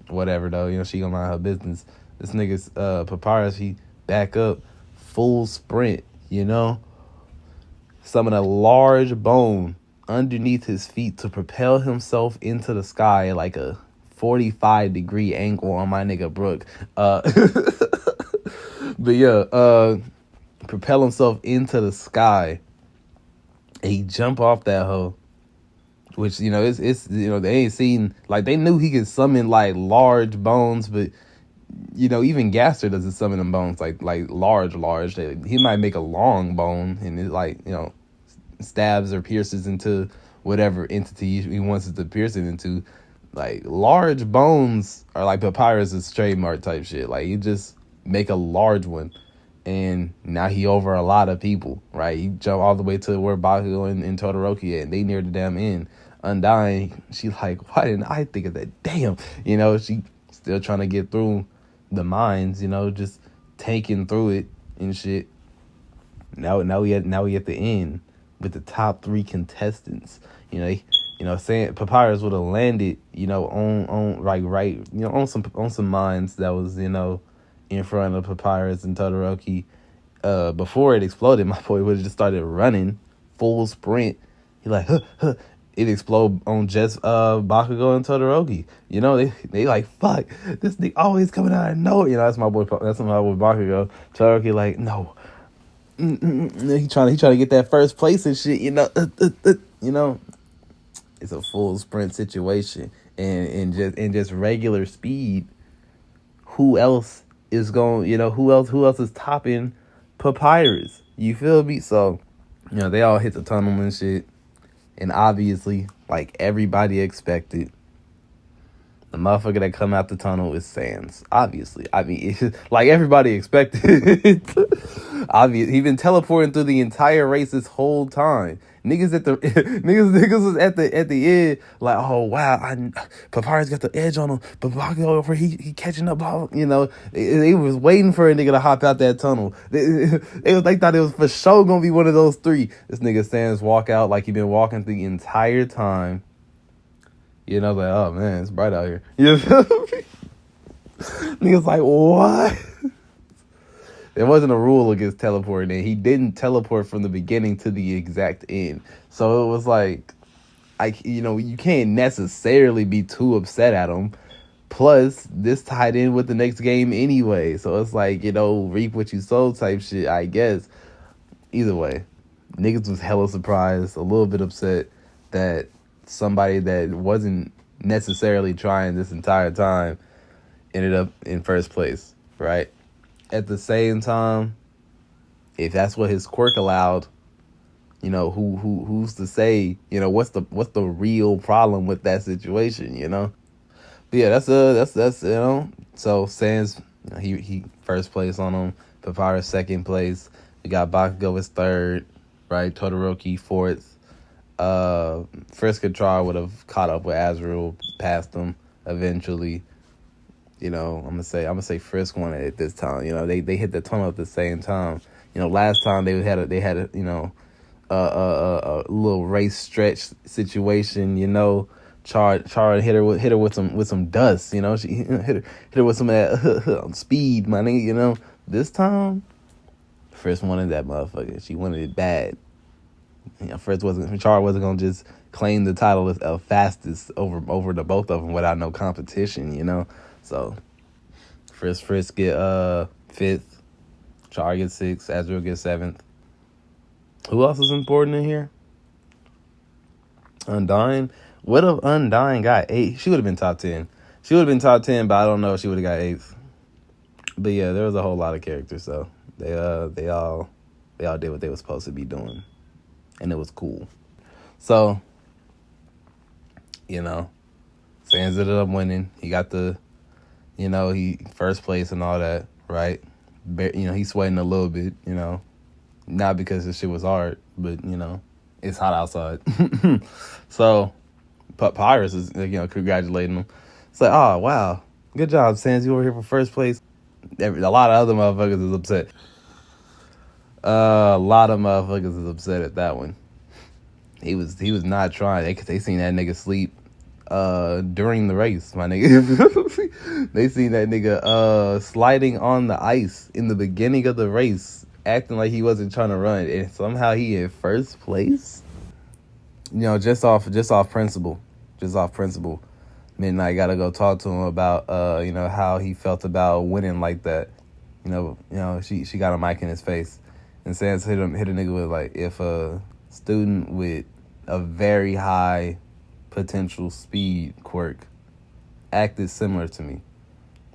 Whatever though, she gonna mind her business. This nigga's Papyrus, he back up, full sprint, summon a large bone underneath his feet to propel himself into the sky like a 45-degree angle on my nigga Brook. But yeah, propel himself into the sky And he jump off that hoe, which, it's they ain't seen, like, they knew he could summon like large bones, but even Gaster doesn't summon them bones like large. He might make a long bone and it, like, stabs or pierces into whatever entity he wants it to pierce it into. Like, large bones are like Papyrus's trademark type shit. Like, you just make a large one, and now he over a lot of people, right? He jump all the way to where Bakugo and Todoroki at, and they near the damn end. Undying, she like, why didn't I think of that? Damn, she still trying to get through the mines, just tanking through it and shit. Now we at the end with the top 3 contestants. Saying Papyrus would have landed, on like right, on some mines that was, in front of Papyrus and Todoroki. Before it exploded, my boy would have just started running full sprint. He like, huh. It explode on just Bakugo and Todoroki. They like, fuck, this thing always coming out of nowhere. That's my boy Bakugo. Todoroki like, no. He trying to get that first place and shit. It's a full sprint situation, and just regular speed. Who else is going? Who else is topping Papyrus? You feel me? So, they all hit the tunnel and shit. And obviously, like everybody expected, the motherfucker that come out the tunnel is Sans. Obviously. I mean, it's like everybody expected. Obviously. He been teleporting through the entire race this whole time. Niggas niggas was at the end like, oh wow, Papyrus got the edge on him, but Bakugo over he catching up. They was waiting for a nigga to hop out that tunnel. They thought it was for sure gonna be one of those 3. This nigga Sans walk out like he been walking the entire time. Like, oh man, it's bright out here. You feel me? Niggas like, what? There wasn't a rule against teleporting, and he didn't teleport from the beginning to the exact end. So it was like, you can't necessarily be too upset at him. Plus, this tied in with the next game anyway. So it's like, reap what you sow type shit, I guess. Either way, niggas was hella surprised, a little bit upset that somebody that wasn't necessarily trying this entire time ended up in first place, right? At the same time, if that's what his quirk allowed, who's to say, what's the real problem with that situation, But yeah, that's so Sans, he first place on him, Papyrus second place, we got Bakugo is third, right? Todoroki fourth. Frisk and Char would have caught up with Azrael, passed him eventually. I'm gonna say Frisk won it this time. They hit the tunnel at the same time. Last time they had a little race stretch situation. Char hit her with some dust. She hit her with some of that speed, my nigga. This time, Frisk wanted that motherfucker. She wanted it bad. Char wasn't gonna just claim the title of fastest over the both of them without no competition. So, Frisk get 5th, Char gets 6th, Azrael gets 7th. Who else is important in here? Undying. What if Undying got 8? She would have been top 10. She would have been top 10, but I don't know if she would have got 8th. But yeah, there was a whole lot of characters, so they all did what they were supposed to be doing, and it was cool. So, Sans ended up winning. He got the. He first place and all that, right? He's sweating a little bit, not because this shit was hard, but, it's hot outside. So, Papyrus is, congratulating him. It's like, oh, wow, good job, Sans, you were here for first place. A lot of other motherfuckers is upset. A lot of motherfuckers is upset at that one. He was not trying. They seen that nigga sleep during the race, my nigga. They seen that nigga sliding on the ice in the beginning of the race, acting like he wasn't trying to run, and somehow he in first place. Just off principle. Midnight gotta go talk to him about how he felt about winning like that. She got a mic in his face, and Sans hit a nigga with like, if student with a very high potential speed quirk acted similar to me,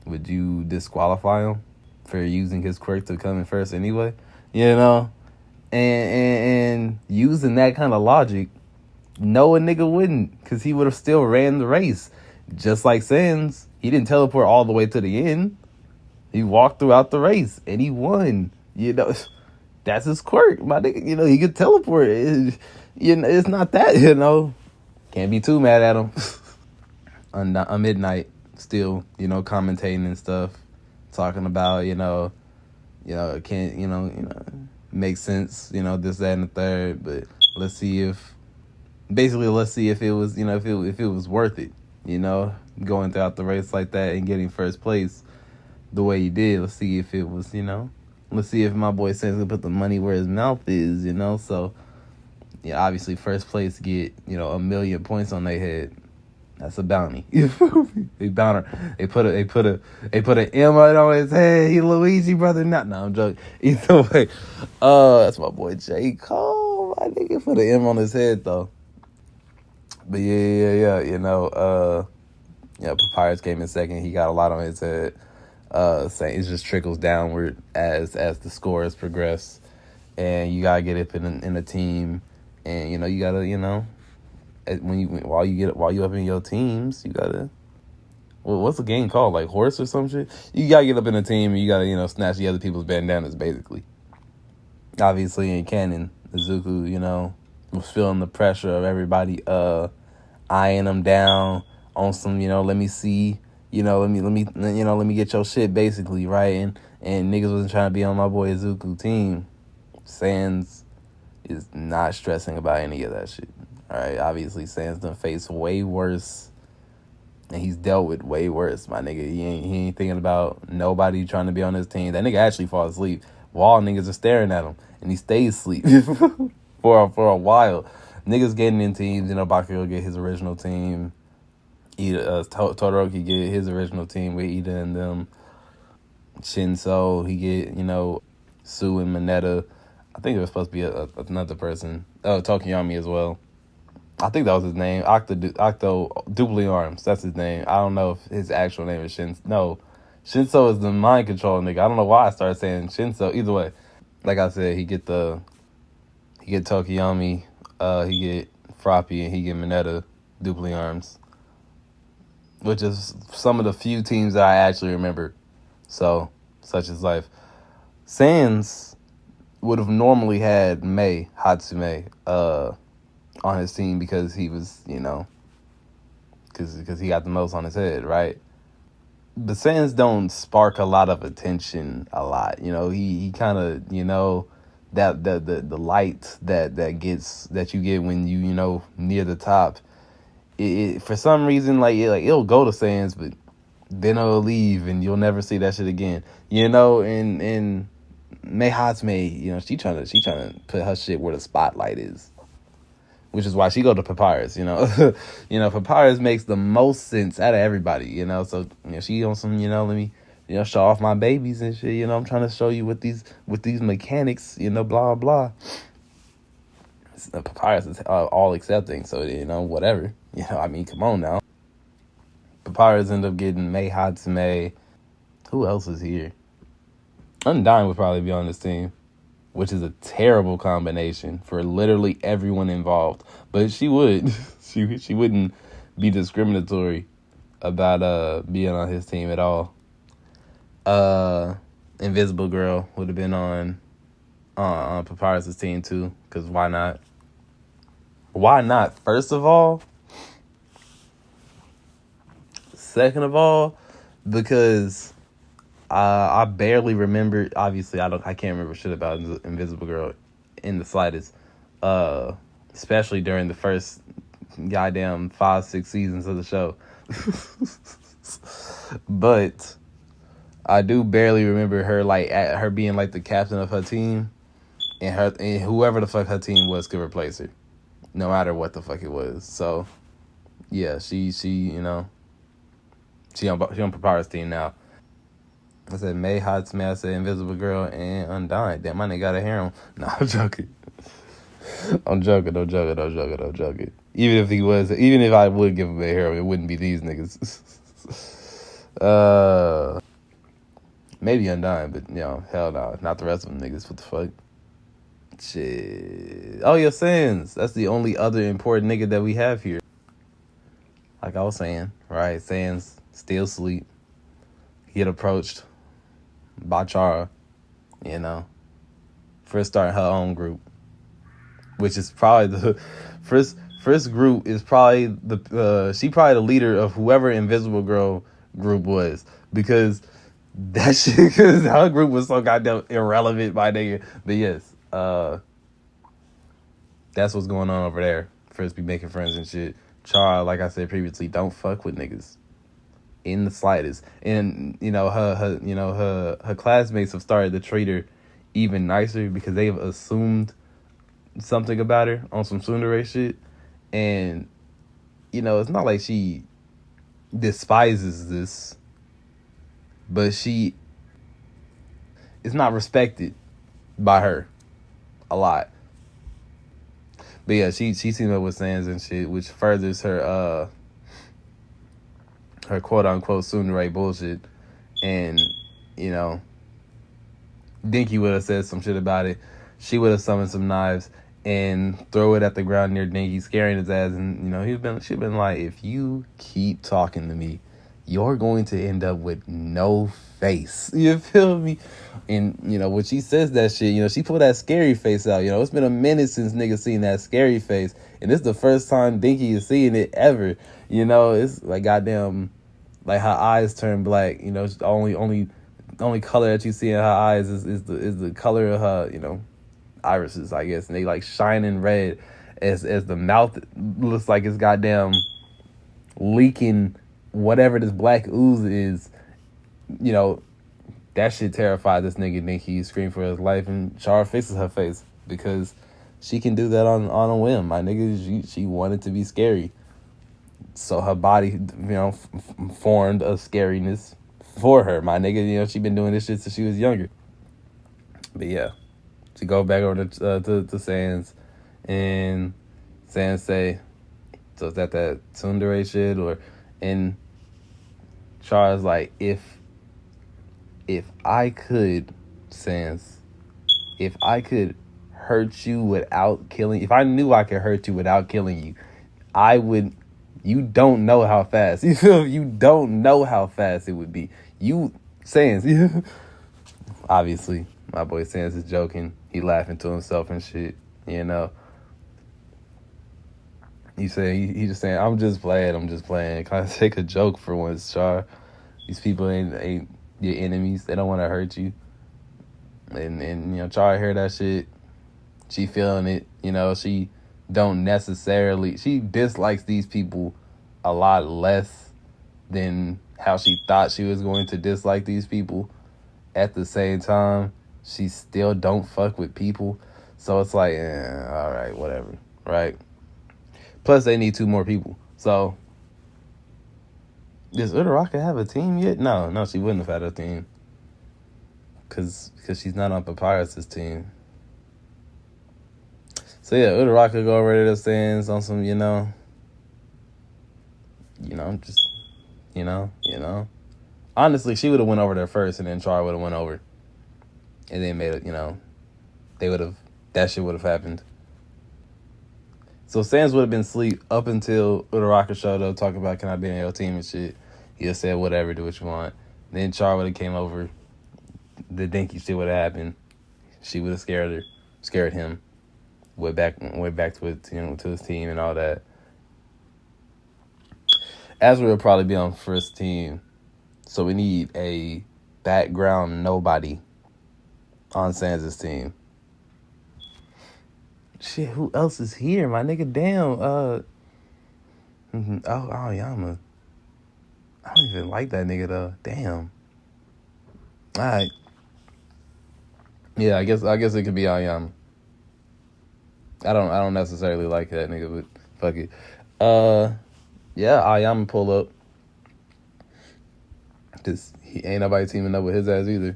would you disqualify him for using his quirk to come in first anyway? You know? And using that kind of logic, no, a nigga wouldn't, because he would have still ran the race. Just like Sans, he didn't teleport all the way to the end. He walked throughout the race, and he won. You know, that's his quirk, my nigga. You know, he could teleport. It's not that, you know. Can't be too mad at him. On midnight, still, you know, commentating and stuff, talking about, it can't, make sense, this, that, and the third. But let's see if it was, if it was worth it, going throughout the race like that and getting first place the way he did. Let's see if it was, let's see if my boy Sans can put the money where his mouth is, So, yeah, obviously first place get, 1 million points on their head. That's a bounty. They bounty. They put an M on his head. He Luigi brother. No, I'm joking. Either way, that's my boy J. Cole. My nigga put an M on his head though. But yeah. Papyrus came in second. He got a lot on his head. Saying it just trickles downward as the scores progress, and you gotta get up in a team, and you gotta while you up in your teams, you gotta, what's the game called, like horse or some shit? You gotta get up in a team and you gotta snatch the other people's bandanas basically. Obviously in canon, Izuku was feeling the pressure of everybody eyeing him down on some let me see, let me get your shit basically, right? And niggas wasn't trying to be on my boy Izuku team. Sans is not stressing about any of that shit. All right, obviously Sans done faced way worse, and he's dealt with way worse, my nigga. He ain't thinking about nobody trying to be on his team. That nigga actually falls asleep while niggas are staring at him, and he stays asleep for a while. Niggas getting in teams, Bakugou get his original team. Todoroki get his original team with Ida and them. Shinso, he get, Sue and Mineta. I think there was supposed to be another person. Oh, Tokiyami as well. I think that was his name. Octo Doubly Arms. That's his name. I don't know if his actual name is Shinso. No, Shinso is the mind control nigga. I don't know why I started saying Shinso. Either way, like I said, he get Tokiyami, he get Froppy, and he get Mineta Doubly Arms, which is some of the few teams that I actually remember. So, such is life. Sans would have normally had Mei Hatsume on his team because he was, because he got the most on his head, right? But Sans don't spark a lot of attention a lot. He kind of, that the light that you get when you near the top. It for some reason it'll go to Sans, but then it'll leave and you'll never see that shit again. And Mei Hatsume, she trying to put her shit where the spotlight is, which is why she go to Papyrus. Papyrus makes the most sense out of everybody. So she on some let me show off my babies and shit. I'm trying to show you with these mechanics. Blah blah. Papyrus is all accepting, so whatever. Come on now. Papyrus end up getting Mei Hatsume. Who else is here? Undyne would probably be on this team, which is a terrible combination for literally everyone involved. But she would. she wouldn't be discriminatory about being on his team at all. Invisible Girl would have been on Papyrus's team too, because why not? Why not? First of all. Second of all, because I barely remember. Obviously, I can't remember shit about Invisible Girl in the slightest. Especially during the first goddamn 5-6 seasons of the show. But I do barely remember her her being the captain of her team, and whoever the fuck her team was could replace her, no matter what the fuck it was. So yeah, she on Papyrus team now. I said Mei Hatsume, I said Invisible Girl, and Undyne. Damn, my nigga got a hair on. Nah, I'm joking. I'm joking. Even if I would give him a hero, it wouldn't be these niggas. Maybe Undyne, but hell no, not the rest of them niggas. What the fuck? Shit. Oh yeah, Sans. That's the only other important nigga that we have here. Like I was saying, right? Sans still sleep. Get approached by Chara, for starting her own group, which is probably the first group is probably she probably the leader of whoever Invisible Girl group was, because that shit, because her group was so goddamn irrelevant, my nigga. But yes, that's what's going on over there. First be making friends and shit. Chara, like I said previously, don't fuck with niggas in the slightest. And her classmates have started to treat her even nicer because they've assumed something about her on some tsundere shit. And it's not like she despises this, but she is not respected by her a lot. But yeah, she teamed up with Sans and shit, which furthers her quote unquote tsundere bullshit. And Dinky would have said some shit about it. She would have summoned some knives and throw it at the ground near Dinky, scaring his ass. And she'd been like, if you keep talking to me, you're going to end up with no face. You feel me? And when she says that shit, she pulled that scary face out. It's been a minute since niggas seen that scary face, and this is the first time Dinky is seeing it ever. It's like goddamn, like her eyes turn black. The only color that you see in her eyes is the color of her irises, I guess, and they like shining red as the mouth looks like it's goddamn leaking whatever this black ooze is. That shit terrified this nigga Dinky. He screamed for his life, and Chara fixes her face because she can do that on a whim. My nigga, she wanted to be scary, so her body formed a scariness for her. My nigga, she been doing this shit since she was younger. But yeah, she go back over to Sans, and Sans say, so is that tsundere shit? And Chara's like, if I could, Sans, if I could hurt you without killing, if I knew I could hurt you without killing you, I would. You don't know how fast. You don't know how fast it would be. Sans, obviously, my boy Sans is joking. He laughing to himself and shit. He just saying, I'm just playing. Can I take a joke for once, Char? These people ain't your enemies. They don't want to hurt you. And Char hear that shit. She feeling it. She don't necessarily. She dislikes these people a lot less than how she thought she was going to dislike these people. At the same time, she still don't fuck with people. So it's like, all right, whatever, right? Plus, they need 2 more people. So, does Uraraka have a team yet? No, she wouldn't have had a team. Because she's not on Papyrus's team. So yeah, Uraraka go over to the Sans on some, just, Honestly, she would have went over there first, and then Char would have went over. And then made it, that shit would have happened. So Sans would have been asleep up until Uraraka showed up talking about, can I be on your team and shit. He just said, whatever, do what you want. Then Char would have came over. The Dinky shit would have happened. She would have scared him. Went back to his team and all that. Azra will probably be on first team, so we need a background nobody on Sans' team. Shit, who else is here, my nigga? Damn. Aoyama. I don't even like that nigga though. Damn. All right. Yeah, I guess it could be Aoyama. I don't necessarily like that nigga, but fuck it. Yeah, Aoyama pull up. Cause he ain't nobody teaming up with his ass either.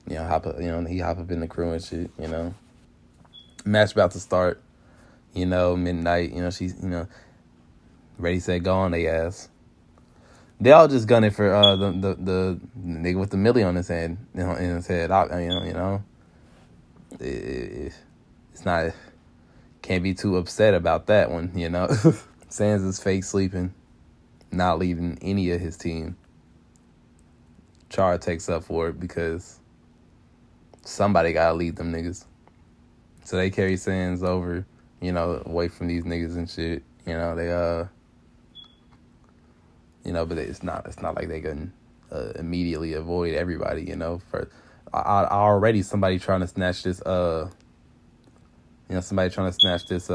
He hop up in the crew and shit. Match about to start. Midnight. She's ready, set, go on they ass. They all just gunning for the nigga with the milli on his head, in his head. It's not. Can't be too upset about that one. Sans is fake sleeping, not leading any of his team. Char takes up for it because somebody gotta lead them niggas. So they carry Sans over, away from these niggas and shit. But it's not like they can immediately avoid everybody. For already somebody trying to snatch this. Somebody trying to snatch this.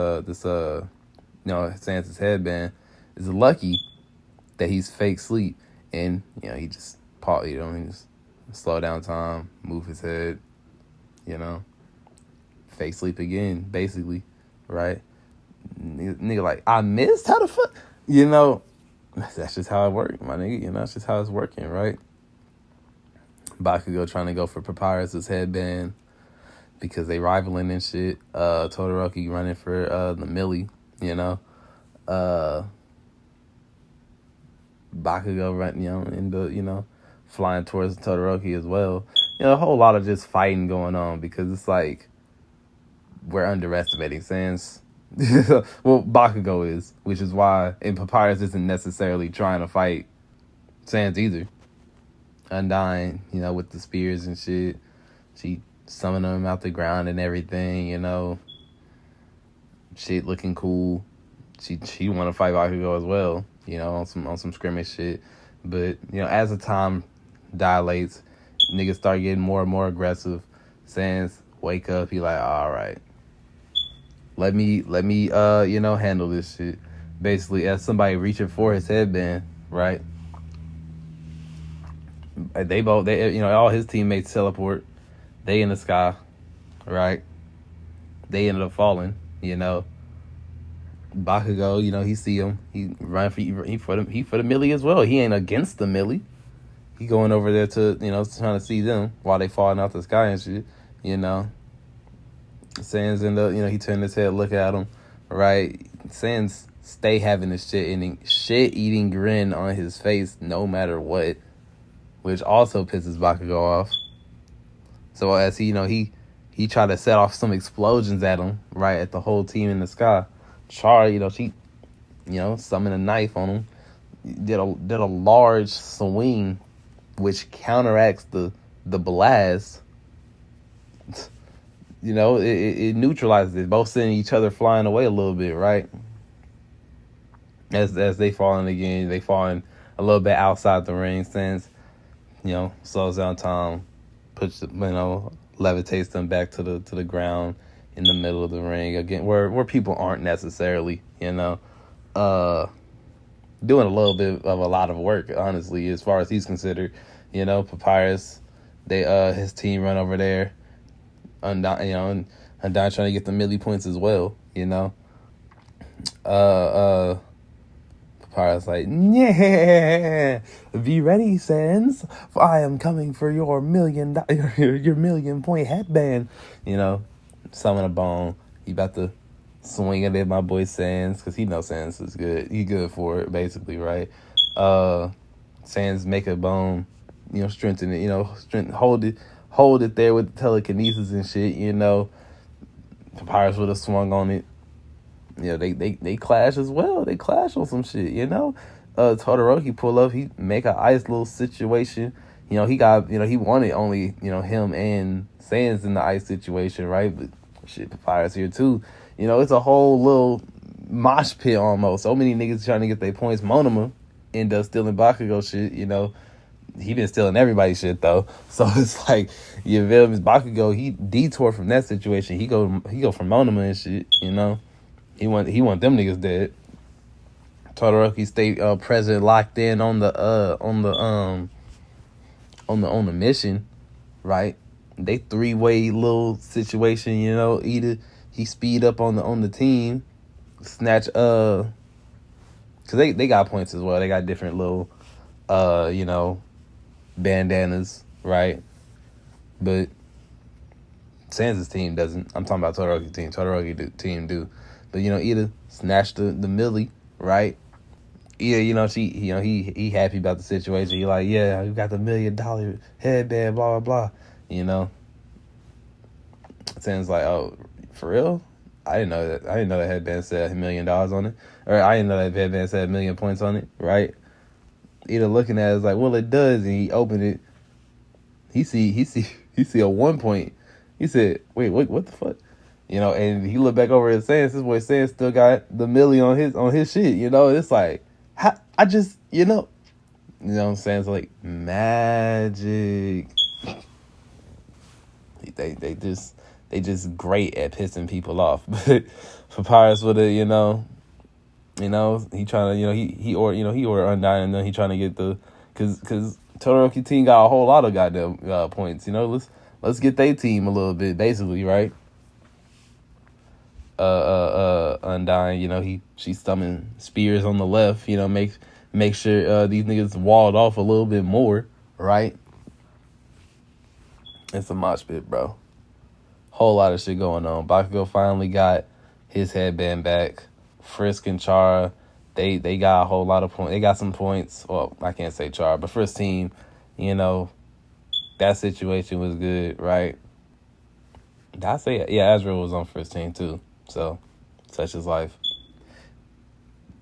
Sans's headband is lucky that he's fake sleep, and he just he just slow down time, move his head, fake sleep again, basically, right? Nigga like, I missed? How the fuck? That's just how it worked, my nigga. That's just how it's working, right? Bakugo trying to go for Papyrus's headband because they rivaling and shit. Todoroki running for the milli, Bakugo running, flying towards Todoroki as well. A whole lot of just fighting going on because it's like we're underestimating Sans. Well, Bakugo is, which is why, and Papyrus isn't necessarily trying to fight Sans either. Undying, with the spears and shit. She summoning them out the ground and everything, Shit looking cool. She want to fight Bakugo as well, on some scrimmage shit. But, as the time dilates, niggas start getting more and more aggressive. Sans wake up, he like, all right. Let me handle this shit. Basically, as somebody reaching for his headband, right? They all his teammates teleport. They in the sky, right? They ended up falling, Bakugo, he see him. He run for the milli as well. He ain't against the milli. He going over there to, trying to see them while they falling out the sky and shit, Sans end up, he turned his head, look at him, right? Sans stay having this shit-eating grin on his face no matter what, which also pisses Bakugo off. So as he tried to set off some explosions at him, right, at the whole team in the sky. Char, she, summoned a knife on him, did a large swing, which counteracts the blast. It neutralizes it. Both sending each other flying away a little bit, right? As they falling again, they falling a little bit outside the ring. Since slows down time, puts levitates them back to the ground in the middle of the ring again, where people aren't necessarily doing a little bit of a lot of work, honestly, as far as he's considered. Papyrus, his team run over there. Undyne trying to get the milli points as well, Papyrus like, yeah, be ready, Sans, for I am coming for your your million point headband, summon a bone. He about to swing it at my boy Sans, because he knows Sans is good. He good for it, basically, right? Sans make a bone, strengthen it, hold it there with telekinesis and shit, Papyrus would have swung on it. They clash as well. They clash on some shit, Todoroki pull up, he make a ice little situation. He got, he wanted only, him and Sans in the ice situation, right? But shit, Papyrus here too. It's a whole little mosh pit almost. So many niggas trying to get their points. Monoma end up stealing Bakugo shit, He been stealing everybody's shit though, so it's like, you feel me? Bakugo, he detour from that situation. He go from Monoma and shit. He want them niggas dead. Todoroki stay present, locked in on the mission, right? They 3-way little situation. Either he speed up on the team, snatch because they got points as well. They got different little bandanas, right? But Sans' team doesn't. I'm talking about Todoroki's team. Team do. But, Ida snatched the millie, right? Ida, he happy about the situation. He like, yeah, you got the $1 million headband, blah, blah, blah. Sans like, oh, for real? I didn't know that. Headband said $1 million on it. Or I didn't know that headband said 1,000,000 points on it, right? Ida looking at it is like, well, it does. And he opened it. He see a 1 point. He said, wait, what the fuck? And he looked back over at Sans. This boy Sans still got the millie on his shit. And it's like, I just, Sans like magic. They just great at pissing people off. But Papyrus with it, he trying to, he ordered Undyne, and then he trying to get because Todoroki team got a whole lot of goddamn points. Let's get their team a little bit, basically, right? Undyne, she's thumbing spears on the left. Make sure these niggas walled off a little bit more, right? It's a mosh pit, bro. Whole lot of shit going on. Bakugo finally got his headband back. Frisk and Chara, they got a whole lot of points. They got some points. Well, I can't say Chara, but first team, that situation was good, right? Did I say it? Yeah, Azrael was on first team too. So, such is life.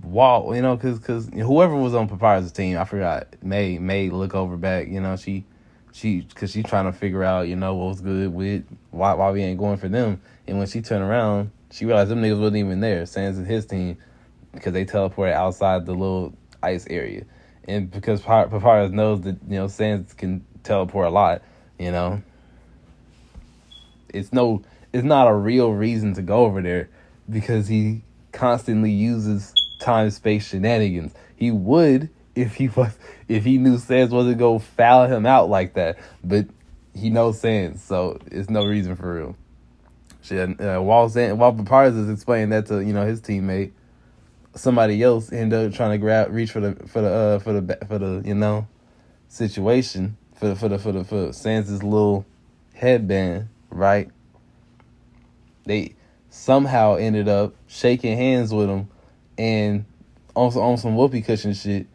Wow, because whoever was on Papyrus' team, I forgot. May look over back. Because she's trying to figure out, what was good with why we ain't going for them. And when she turned around, she realized them niggas wasn't even there. Sans and his team, because they teleported outside the little ice area. And because Papyrus knows that, Sans can teleport a lot, it's not a real reason to go over there, because he constantly uses time space shenanigans. He would if he knew Sans wasn't gonna foul him out like that, but he knows Sans, so it's no reason for real. Shit, while Papyrus is explaining that to his teammate, somebody else ended up trying to reach for the situation for Sans' little headband, right? They somehow ended up shaking hands with him, and on some whoopee cushion shit.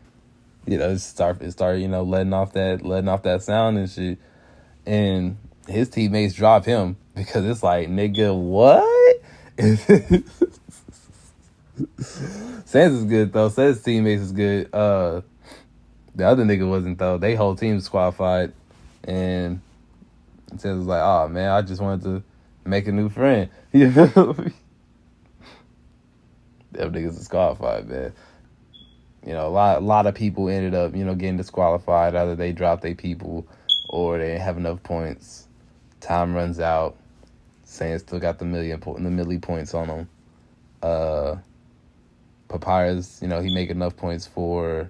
It started, letting off that sound and shit. And his teammates drop him because it's like, nigga, what? Sans is good though. Sans teammates is good. The other nigga wasn't though. They whole team disqualified, and Sans was like, oh man, I just wanted to make a new friend. You feel me? Them niggas disqualified, man. A lot of people ended up, getting disqualified. Either they dropped their people or they didn't have enough points. Time runs out. Sans still got the milli points on him. Papyrus, he make enough points for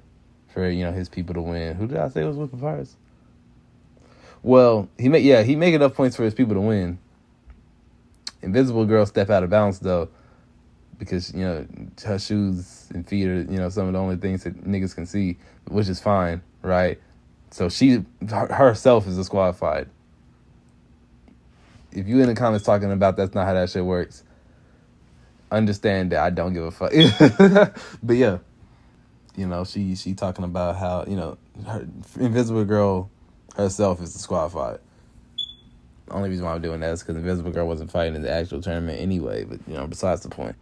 his people to win. Who did I say was with Papyrus? Well, he make enough points for his people to win. Invisible Girl step out of bounds though, because her shoes and feet are some of the only things that niggas can see, which is fine, right? So she herself is disqualified. If you in the comments talking about that's not how that shit works, understand that I don't give a fuck. But yeah, she talking about how her Invisible Girl herself is disqualified. The only reason why I'm doing that is because Invisible Girl wasn't fighting in the actual tournament anyway. But besides the point.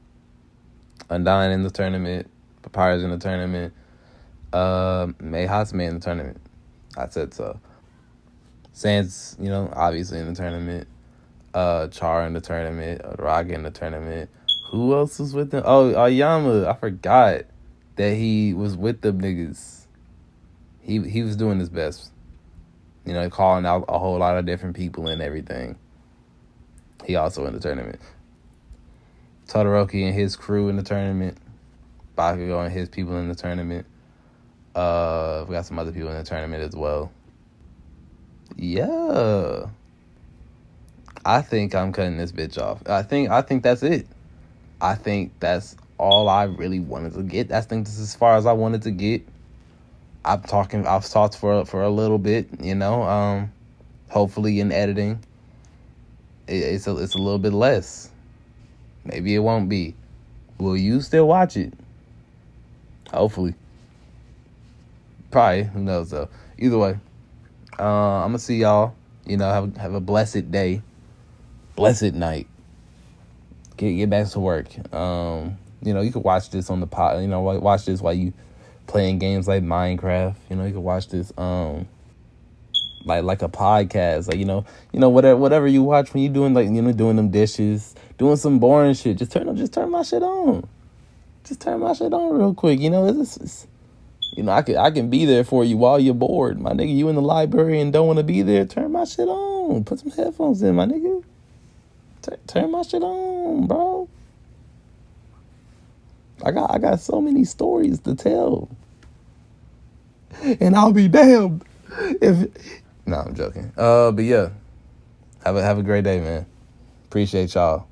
Undyne in the tournament, Papyrus in the tournament, MHA in the tournament. I said so. Sans, obviously in the tournament. Chara in the tournament. Raga in the tournament. Who else was with them? Oh, Ayama. I forgot that he was with them niggas. He was doing his best. Calling out a whole lot of different people and everything. He also in the tournament. Todoroki and his crew in the tournament. Bakugo and his people in the tournament. We got some other people in the tournament as well. Yeah. I think I'm cutting this bitch off. I think that's it. I think that's all I really wanted to get. I think this is as far as I wanted to get. I've talked for a little bit, hopefully in editing. it's a little bit less. Maybe it won't be. Will you still watch it? Hopefully. Probably. Who knows though? Either way, I'm gonna see y'all. Have a blessed day, blessed night. Get back to work. You could watch this on the pod. Watch this while you playing games like Minecraft. You could watch this like a podcast. Whatever you watch when you doing doing them dishes, doing some boring shit. Just turn my shit on. Just turn my shit on real quick. I can be there for you while you're bored. My nigga, you in the library and don't want to be there, turn my shit on. Put some headphones in, my nigga. Turn my shit on, bro. I got so many stories to tell. And I'll be damned if... No, I'm joking. But yeah. Have a great day, man. Appreciate y'all.